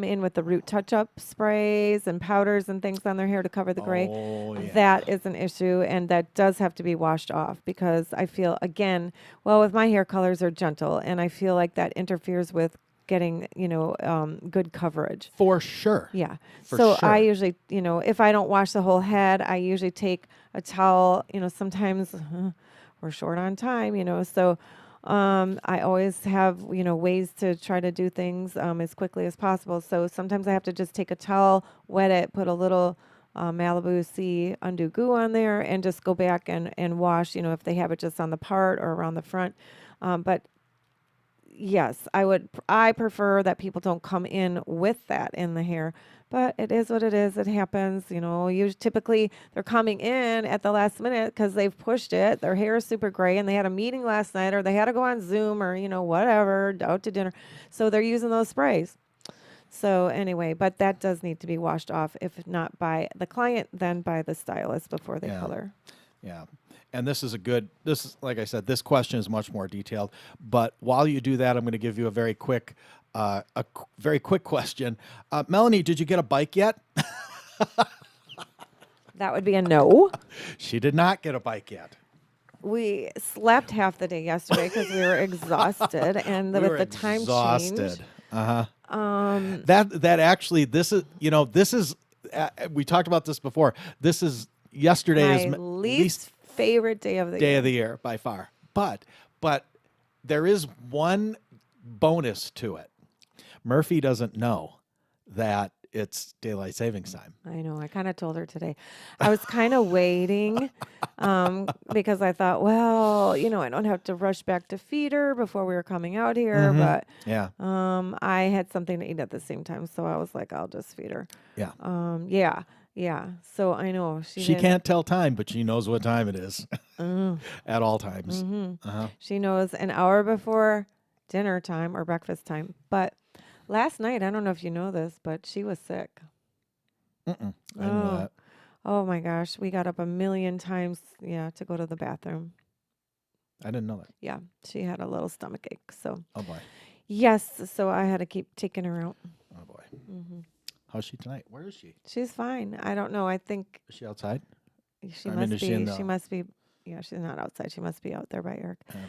in with the root touch-up sprays and powders and things on their hair to cover the gray. Oh, yeah. That is an issue, and that does have to be washed off because I feel, again, with my hair colors are gentle, and I feel like that interferes with getting, good coverage. For sure. Yeah. For so sure. I usually, if I don't wash the whole head, I usually take a towel, sometimes we're short on time, so I always have, ways to try to do things as quickly as possible. So sometimes I have to just take a towel, wet it, put a little Malibu Sea Undo Goo on there, and just go back and wash, if they have it just on the part or around the front. But yes, I prefer that people don't come in with that in the hair. But it is what it is. It happens. Typically they're coming in at the last minute because they've pushed it. Their hair is super gray and they had a meeting last night or they had to go on Zoom or, whatever, out to dinner. So they're using those sprays. So anyway, but that does need to be washed off, if not by the client, then by the stylist before they color. Yeah. And like I said, this question is much more detailed. But while you do that, I'm going to give you a very quick question. Melanie, did you get a bike yet? That would be a no. She did not get a bike yet. We slept half the day yesterday because we were exhausted, and with the time change. That actually, this is we talked about this before. This is yesterday's my least favorite day of the year by far. But there is one bonus to it. Murphy doesn't know that it's daylight savings time. I know. I kind of told her today. I was kind of waiting because I thought, well, I don't have to rush back to feed her before we were coming out here. But I had something to eat at the same time, so I was like, I'll just feed her. Yeah. So I know she can't tell time, but she knows what time it is at all times. She knows an hour before dinner time or breakfast time. But last night, I don't know if you know this, but she was sick. I know that. Oh my gosh, we got up a million times, to go to the bathroom. I didn't know that. Yeah, she had a little stomach ache. So. Oh boy. Yes, so I had to keep taking her out. Oh boy. How's she tonight? Where is she? She's fine. I don't know. I think. Is she outside? She must be. She must be. Yeah, she's not outside. She must be out there by Eric. Yeah.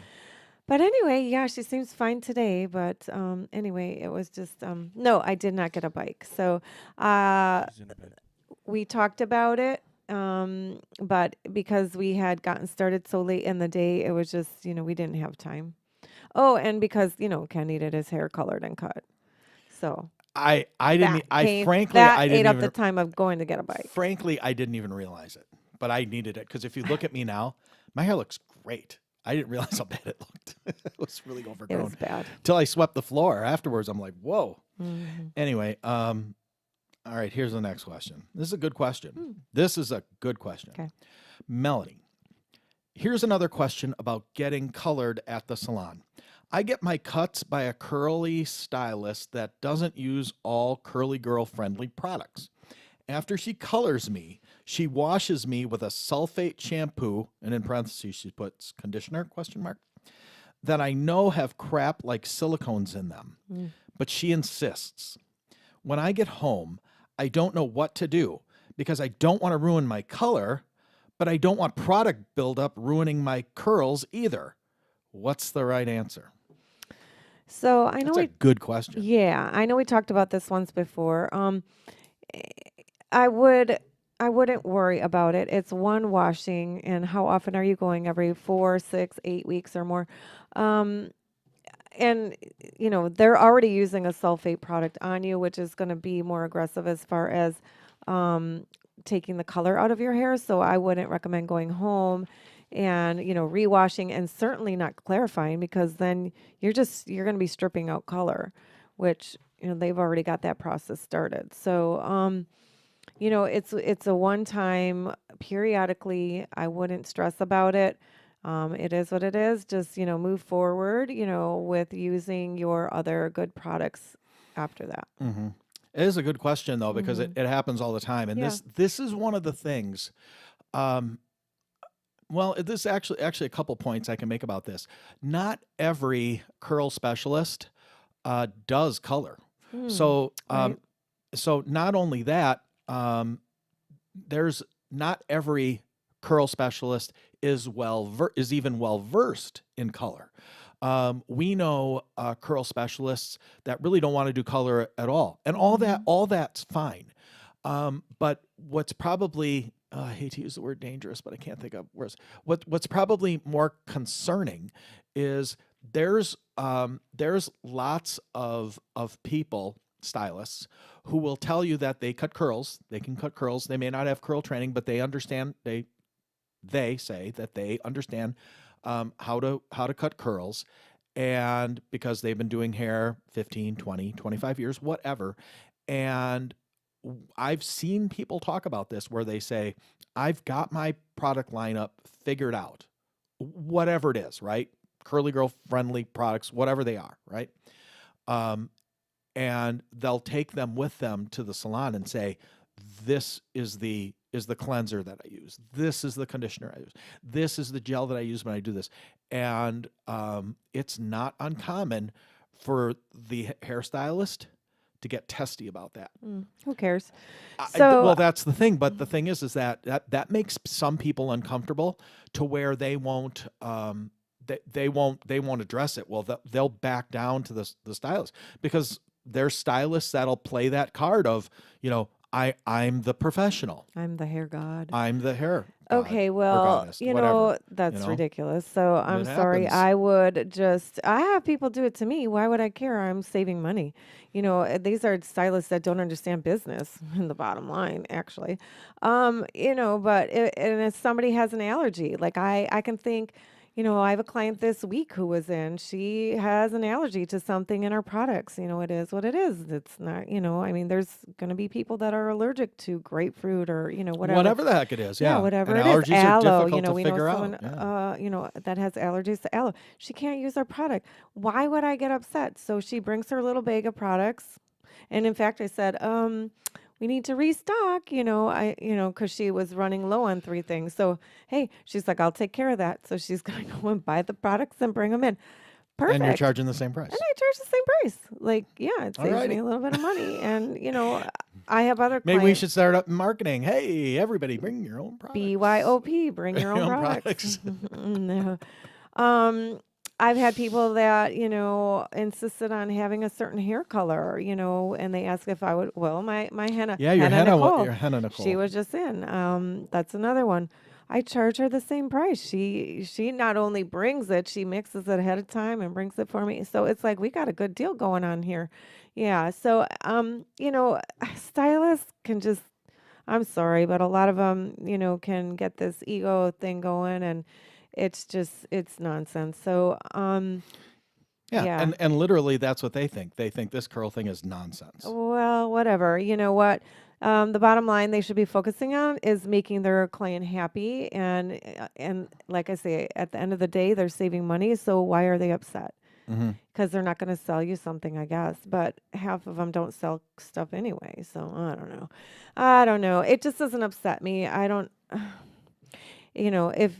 But anyway, she seems fine today. But anyway, it was just no, I did not get a bike. So we talked about it, but because we had gotten started so late in the day, it was just we didn't have time. Oh, and because Ken needed his hair colored and cut, so I didn't. Frankly, that I didn't ate up even, the time of going to get a bike. Frankly, I didn't even realize it, but I needed it because if you look at me now, my hair looks great. I didn't realize how bad it looked. It was really overgrown. It was bad. Till I swept the floor. Afterwards, I'm like, whoa. Anyway, all right, here's the next question. This is a good question. This is a good question. Okay. Melanie, here's another question about getting colored at the salon. I get my cuts by a curly stylist that doesn't use all curly girl friendly products. After she colors me, she washes me with a sulfate shampoo, and in parentheses she puts conditioner, ? That I know have crap like silicones in them. But she insists. When I get home, I don't know what to do because I don't want to ruin my color, but I don't want product buildup ruining my curls either. What's the right answer? So I know That's a good question. Yeah, I know we talked about this once before. I wouldn't worry about it. It's one washing, and how often are you going? Every 4, 6, 8 weeks or more. And they're already using a sulfate product on you, which is going to be more aggressive as far as taking the color out of your hair. So I wouldn't recommend going home and rewashing, and certainly not clarifying, because then you're going to be stripping out color, which they've already got that process started. So it's a one time. Periodically, I wouldn't stress about it. It is what it is. Just move forward with using your other good products after that. It is a good question though, because it happens all the time, and this is one of the things. Well, this is actually a couple points I can make about this. Not every curl specialist does color. So Right. so not only that, there's not every curl specialist is even well versed in color. We know curl specialists that really don't want to do color at all, and all that's fine. But what's probably I hate to use the word dangerous, but I can't think of words. What's probably more concerning is there's lots of people, stylists, who will tell you that they cut curls. They can cut curls. They may not have curl training, but they understand. They say that they understand how to cut curls, and because they've been doing hair 15, 20, 25 years, whatever. And I've seen people talk about this where they say, I've got my product lineup figured out, whatever it is, right? Curly girl friendly products, whatever they are, right? And they'll take them with them to the salon and say, this is the cleanser that I use. This is the conditioner I use. This is the gel that I use when I do this. And it's not uncommon for the hairstylist to get testy about that. Who cares? Well, that's the thing. But the thing is that makes some people uncomfortable to where they won't they won't address it. Well, they'll back down to the stylist, because there's stylists that'll play that card of, I'm the professional. I'm the hair god. I'm the hair god Okay, or well, goddess, whatever, that's ridiculous. So I'm It sorry. happens. I have people do it to me. Why would I care? I'm saving money. These are stylists that don't understand business in the bottom line, actually. But and if somebody has an allergy, like I can think, I have a client this week who was in, she has an allergy to something in her products. It is what it is. It's not, there's going to be people that are allergic to grapefruit or, whatever. Whatever the heck it is. Yeah. Whatever And it is. allergies are Aloe, difficult to we figure know out. someone, Yeah. that has allergies to aloe. She can't use our product. Why would I get upset? So she brings her little bag of products. And in fact, I said, we need to restock, because she was running low on 3 things. So, hey, she's like, I'll take care of that. So she's going to go and buy the products and bring them in. Perfect. And you're charging the same price. And I charge the same price. Like, yeah, it saves me a little bit of money. And, I have other Maybe clients. we should start up marketing. Hey, everybody, bring your own products. BYOP, bring your own products. No. I've had people that, insisted on having a certain hair color, and they asked if I would, my henna. Yeah, your henna Nicole. She was just in. That's another one. I charge her the same price. She not only brings it, she mixes it ahead of time and brings it for me. So it's like we got a good deal going on here. Yeah. So, stylists can just, I'm sorry, but a lot of them, can get this ego thing going, and it's nonsense. So, yeah. And literally that's what they think. They think this curl thing is nonsense. Well, whatever. You know what? The bottom line they should be focusing on is making their client happy, and like I say, at the end of the day, they're saving money. So why are they upset? Because they're not going to sell you something, I guess. But half of them don't sell stuff anyway. So I don't know. It just doesn't upset me. I don't, if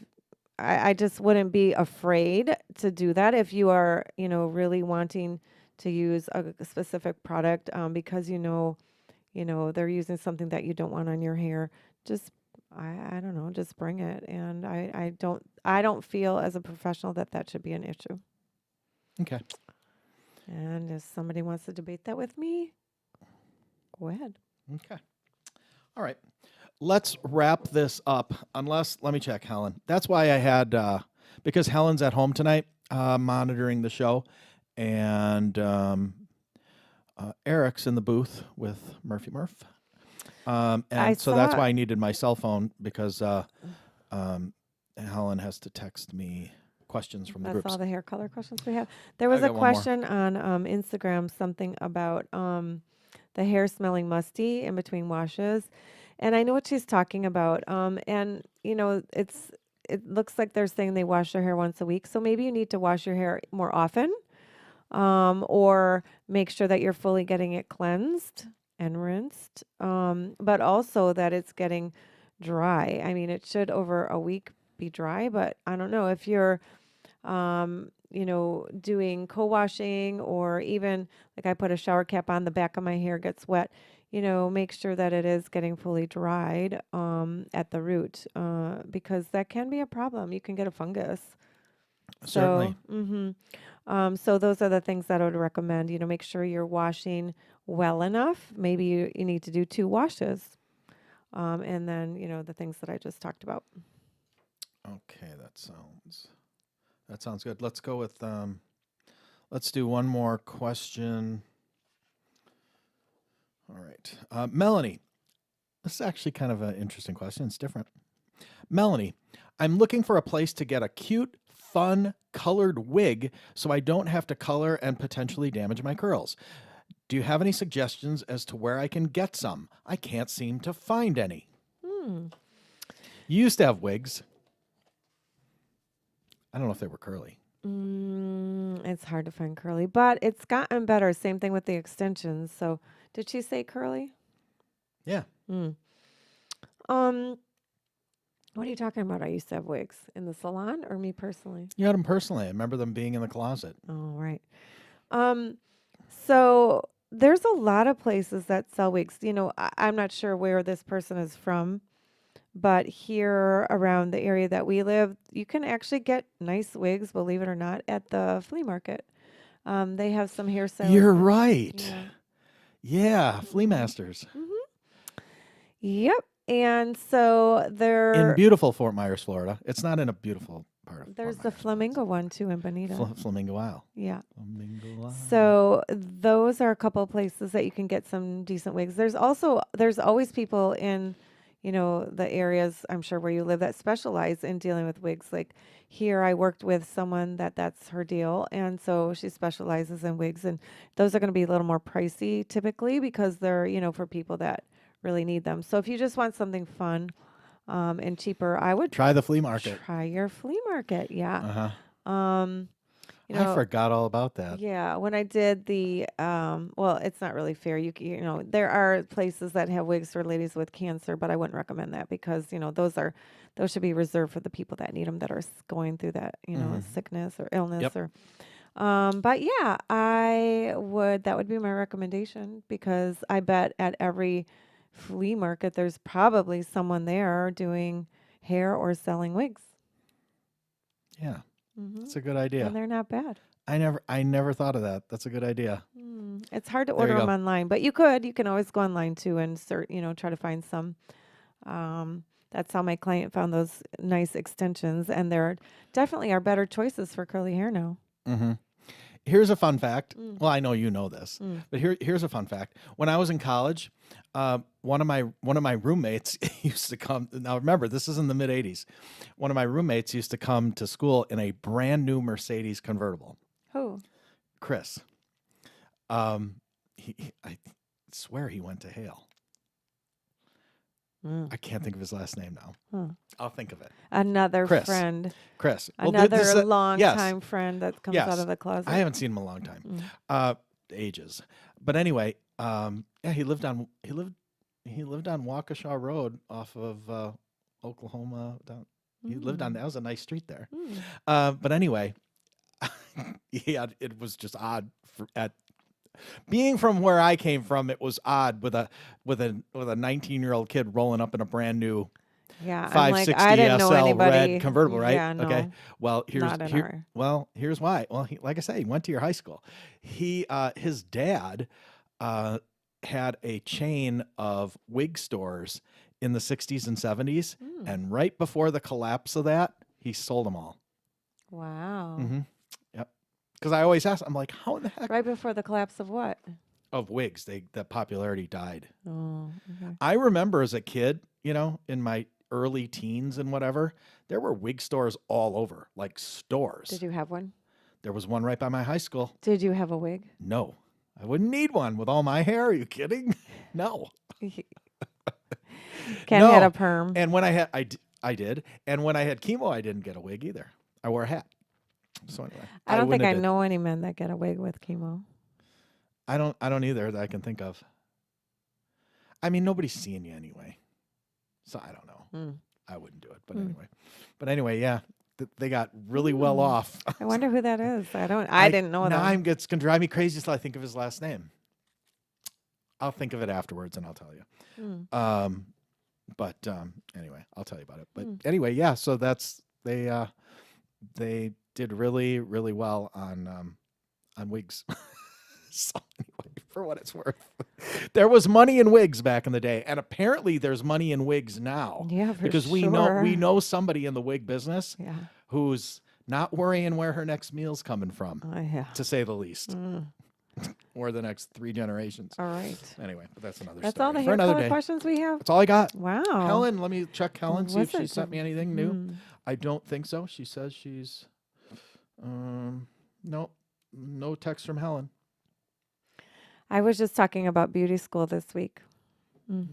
I just wouldn't be afraid to do that if you are, really wanting to use a specific product, because they're using something that you don't want on your hair. Just I don't know, just bring it. And I don't feel as a professional that should be an issue. Okay. And if somebody wants to debate that with me, go ahead. Okay. All right. Let's wrap this up. Let me check Helen. That's why I had, because Helen's at home tonight, monitoring the show, and Eric's in the booth with Murphy Murph. And so that's why I needed my cell phone, because Helen has to text me questions from the groups. That's all the hair color questions we have. There was a question on Instagram, something about the hair smelling musty in between washes. And I know what she's talking about. And, it looks like they're saying they wash their hair once a week. So maybe you need to wash your hair more often, or make sure that you're fully getting it cleansed and rinsed, but also that it's getting dry. I mean, it should over a week be dry, but I don't know if you're, doing co-washing, or even like I put a shower cap on, the back of my hair gets wet, make sure that it is getting fully dried at the root, because that can be a problem. You can get a fungus. Certainly. So those are the things that I would recommend. Make sure you're washing well enough. Maybe you need to do 2 washes. And then, the things that I just talked about. Okay, that sounds good. Let's go with Let's do one more question. All right. Melanie, this is actually kind of an interesting question. It's different. Melanie, I'm looking for a place to get a cute, fun, colored wig so I don't have to color and potentially damage my curls. Do you have any suggestions as to where I can get some? I can't seem to find any. You used to have wigs. I don't know if they were curly. It's hard to find curly, but it's gotten better. Same thing with the extensions. So, did she say curly? Yeah. What are you talking about? I used to have wigs in the salon, or me personally? You had them personally. I remember them being in the closet. Oh, right. So there's a lot of places that sell wigs. You know, I'm not sure where this person is from, but here around the area that we live, you can actually get nice wigs, believe it or not, at the flea market. They have some hair sales. You're right. Yeah. Yeah, flea masters. Yep. And so In beautiful Fort Myers, Florida. It's not in a beautiful part of there's Fort the Myers. Flamingo one too in Bonita. Flamingo Isle. Yeah. Flamingo Isle. So those are a couple of places that you can get some decent wigs. There's always people in, you know, the areas I'm sure where you live that specialize in dealing with wigs. Like here, I worked with someone that's her deal, and so she specializes in wigs, and those are going to be a little more pricey typically because they're, you know, for people that really need them. So if you just want something fun and cheaper, I would Try the flea market. try your flea market. Yeah. Uh-huh. You know, I forgot all about that. yeah, when I did the well, it's not really fair. You know, there are places that have wigs for ladies with cancer, but I wouldn't recommend that because, you know, those should be reserved for the people that need them, that are going through that, you know, sickness or illness. Yep. Or but yeah, that would be my recommendation, because I bet at every flea market there's probably someone there doing hair or selling wigs. Yeah. That's a good idea. And they're not bad. I never thought of that. That's a good idea. It's hard to There you order them go. online, but you can always go online too and try to find some. That's how my client found those nice extensions, and there definitely are better choices for curly hair now. Here's a fun fact. Well, I know you know this, but here's a fun fact. When I was in college, one of my roommates used to come. Now remember, this is in the mid '80s. One of my roommates used to come to school in a brand new Mercedes convertible. Who? Chris. I swear he went to Hale. I can't think of his last name now. I'll think of it. Another Chris. friend. Chris. Another yes. long-time friend that comes out of the closet. I haven't seen him in a long time. Ages. But anyway, yeah, he lived on Waukesha Road off of Oklahoma. He lived on, that was a nice street there. But anyway, yeah, it was just odd being from where I came from. It was odd with a 19-year-old kid rolling up in a brand new 560 I didn't know SL anybody. red convertible, right? Yeah, no. Okay. Well, here's why. Well, like I say, he went to your high school. His dad had a chain of wig stores in the 60s and 70s, and right before the collapse of that, he sold them all. Wow. Yep. Because I always ask, I'm like, how in the heck? Right before the collapse of what? Of wigs. The popularity died. Oh, okay. I remember as a kid, in my early teens and whatever, there were wig stores all over, like stores. Did you have one? There was one right by my high school. Did you have a wig? No, I wouldn't need one with all my hair. Are you kidding? No. Ken had a perm. And when I did. And when I had chemo, I didn't get a wig either. I wore a hat. So anyway, I don't think I know any men that get a wig with chemo. I don't either that I can think of. I mean, nobody's seeing you anyway. So I don't know. I wouldn't do it. But anyway, yeah. They got really well off. I wonder who that is. I didn't know that. Now it's going to drive me crazy until I think of his last name. I'll think of it afterwards and I'll tell you. But anyway, I'll tell you about it. But anyway, yeah, so they did really, really well on wigs. So anyway, for what it's worth, there was money in wigs back in the day, and apparently there's money in wigs now. Yeah, for because sure. we know somebody in the wig business who's not worrying where her next meal's coming from, Yeah. to say the least, or the next 3 generations. All right. Anyway, but that's another That's story all the for hair another color day. questions we have? That's all I got. Wow. Helen, let me check Helen, see if Was she it sent me good? anything new. I don't think so. She says she's, no text from Helen. I was just talking about beauty school this week.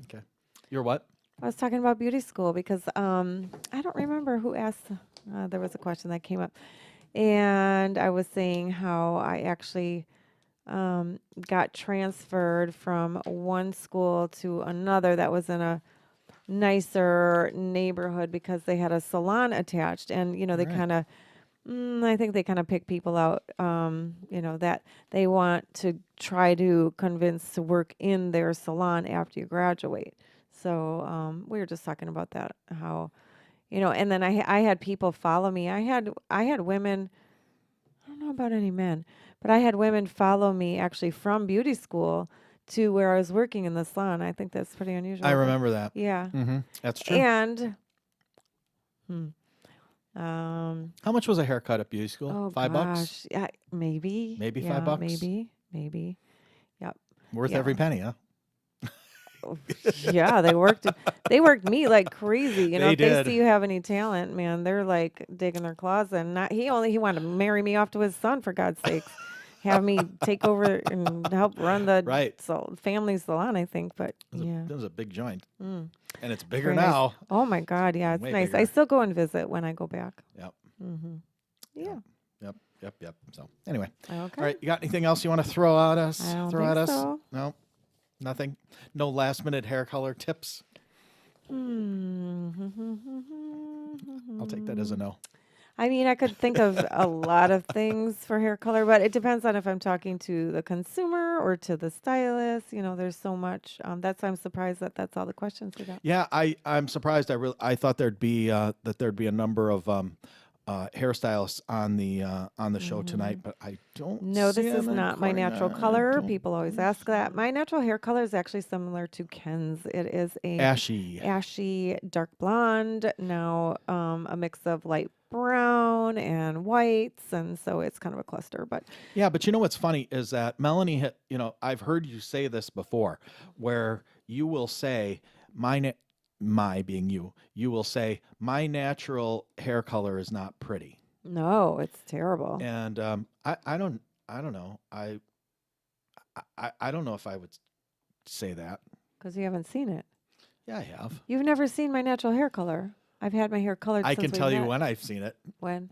Okay. You're what? I was talking about beauty school because I don't remember who asked. There was a question that came up. And I was saying how I actually got transferred from one school to another that was in a nicer neighborhood because they had a salon attached. And, you know, they Right. kind of, I think they kind of pick people out, you know, that they want to try to convince to work in their salon after you graduate. So we were just talking about that, how, you know, and then I had people follow me. I had women, I don't know about any men, but I had women follow me actually from beauty school to where I was working in the salon. I think that's pretty unusual. I but remember that. Yeah. Mm-hmm. That's true. And How much was a haircut at beauty school? oh $5? gosh, yeah, maybe. Maybe Yeah, $5? Maybe. Yep. Worth Yeah. every penny, huh? Yeah, they worked me like crazy. You know, They if did. they see you have any talent, man, they're like digging their claws in. Not he wanted to marry me off to his son, for God's sakes. Have me take over and help run the Right. family salon, I think. But yeah. That was a big joint. And it's It's bigger very nice. now. Oh my God, yeah, it's Way nice. I bigger. still go and visit when I go back. Yep. Yeah. Yep. So anyway. Okay. All right. You got anything else you want to throw at us? I don't throw think at us? so. No. Nothing. No last minute hair color tips. I'll take that as a no. I mean, I could think of a lot of things for hair color, but it depends on if I'm talking to the consumer or to the stylist. You know, there's so much. I'm surprised that that's all the questions we got. Yeah, I'm surprised. I thought there'd be a number of hairstylists on the show tonight, but I don't. No, see this is them not my quite- natural I color. don't People always think ask that. so. My natural hair color is actually similar to Ken's. It is a Ashy. dark blonde, now a mix of light brown and whites, and so it's kind of a cluster. But Yeah, but you know what's funny is that Melanie, I've heard you say this before, where you will say my being you will say my natural hair color is not pretty, no, it's terrible. and I don't know I don't know if I would say that. Because you haven't seen it. Yeah, I have. You've never seen my natural hair color. I've had my hair colored I since can we tell you met. when I've seen it. When?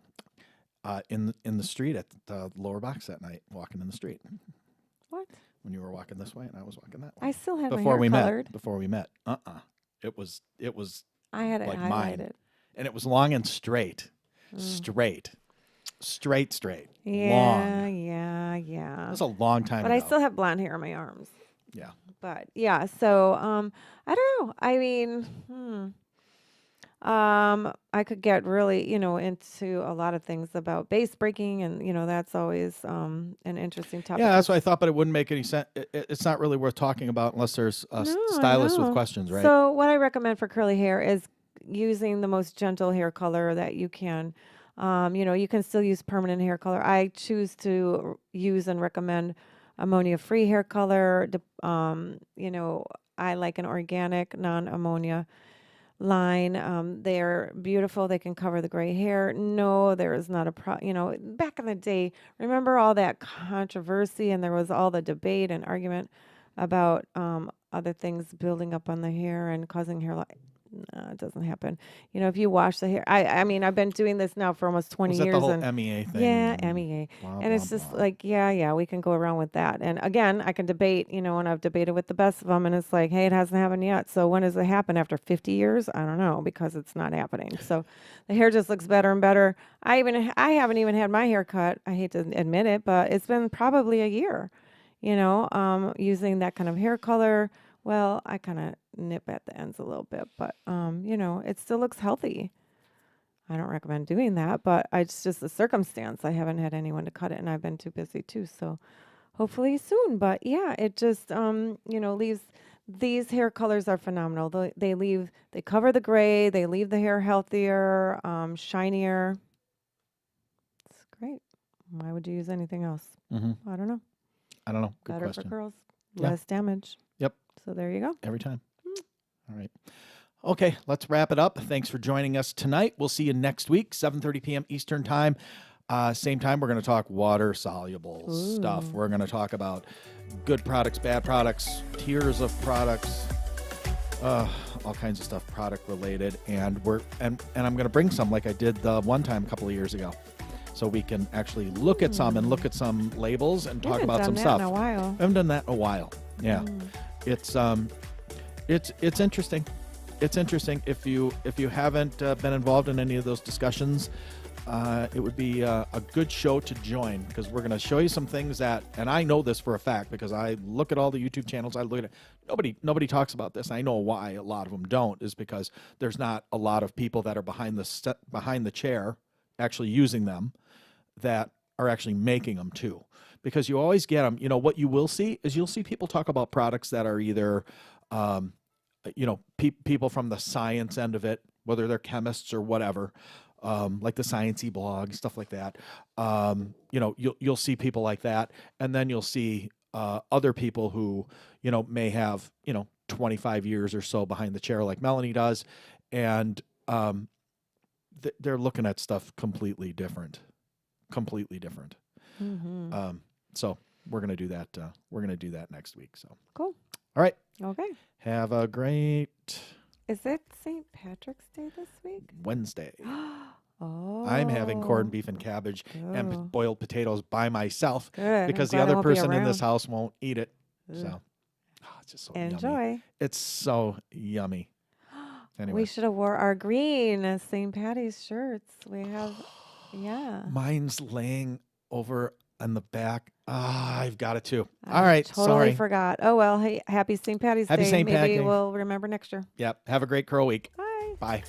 In the street at the lower box that night, walking in the street. What? When you were walking this way and I was walking that way. I still had Before my hair colored. Before we met. It was I had it like highlighted. mine. And it was long and straight. Straight. Yeah, Long. yeah. That was a long time But ago. I still have blonde hair on my arms. Yeah. But yeah, so I don't know. I mean, I could get really, into a lot of things about base breaking, and that's always an interesting topic. Yeah, that's what I thought, but it wouldn't make any sense. It's not really worth talking about unless there's a No, I stylist with know. questions, right? So what I recommend for curly hair is using the most gentle hair color that you can. You can still use permanent hair color. I choose to use and recommend ammonia-free hair color. I like an organic, non-ammonia line. They're beautiful. They can cover the gray hair. No, there is not a back in the day, remember all that controversy and there was all the debate and argument about other things building up on the hair and causing hair loss. No, it doesn't happen. If you wash the hair, I mean, I've been doing this now for almost 20 Was that years. the whole and MEA thing? yeah, and MEA. blah, And it's blah, just blah. like, yeah, we can go around with that. And again, I can debate, and I've debated with the best of them, and it's like, hey, it hasn't happened yet. So when does it happen? After 50 years? I don't know, because it's not happening. So the hair just looks better and better. I haven't even had my hair cut. I hate to admit it, but it's been probably a year, using that kind of hair color. Well, I kind of nip at the ends a little bit, but, it still looks healthy. I don't recommend doing that, but it's just a circumstance. I haven't had anyone to cut it, and I've been too busy too. So hopefully soon. But yeah, it just, leaves, these hair colors are phenomenal. They cover the gray, they leave the hair healthier, shinier. Great. Why would you use anything else? Mm-hmm. I don't know. I don't know. Good Better question. for curls. Yeah. Less damage. Yep. So there you go. Every time. All right. Okay, let's wrap it up. Thanks for joining us tonight. We'll see you next week, 7:30 p.m. Eastern Time. Same time, we're going to talk water-soluble stuff. Ooh. We're going to talk about good products, bad products, tiers of products, all kinds of stuff product-related. And I'm going to bring some like I did the one time a couple of years ago, so we can actually look at some and look at some labels and talk about some stuff. In a while. I haven't done that in a while. Yeah, it's interesting. It's interesting. If you haven't been involved in any of those discussions, it would be a good show to join, because we're going to show you some things that, and I know this for a fact because I look at all the YouTube channels. I look at it. Nobody talks about this. I know why a lot of them don't, is because there's not a lot of people that are behind the chair actually using them that are actually making them too. Because you always get them. You know, what you will see is you'll see people talk about products that are either people from the science end of it, whether they're chemists or whatever, like the Sciencey blog, stuff like that. You'll see people like that, and then you'll see other people who, may have, 25 years or so behind the chair, like Melanie does, and they're looking at stuff completely different. Mm-hmm. So we're gonna do that. We're gonna do that next week. So Cool. All right. Okay. Have a great Is it St. Patrick's Day this week? Wednesday. Oh. I'm having corned beef and cabbage and Oh. boiled potatoes by myself Good. because I'm the glad I other won't be person in this around. house won't eat it. Ugh. So it's just so yummy. Enjoy. It's so yummy. Anyway. We should have wore our green St. Patty's shirts. We have, yeah. Mine's laying over on the back. I've got it too. I All right. Totally Sorry. forgot. Oh, well, hey, happy St. Patty's Happy Day. St. Maybe Patty's Day. we'll remember next year. Yep. Have a great curl week. Bye. Bye.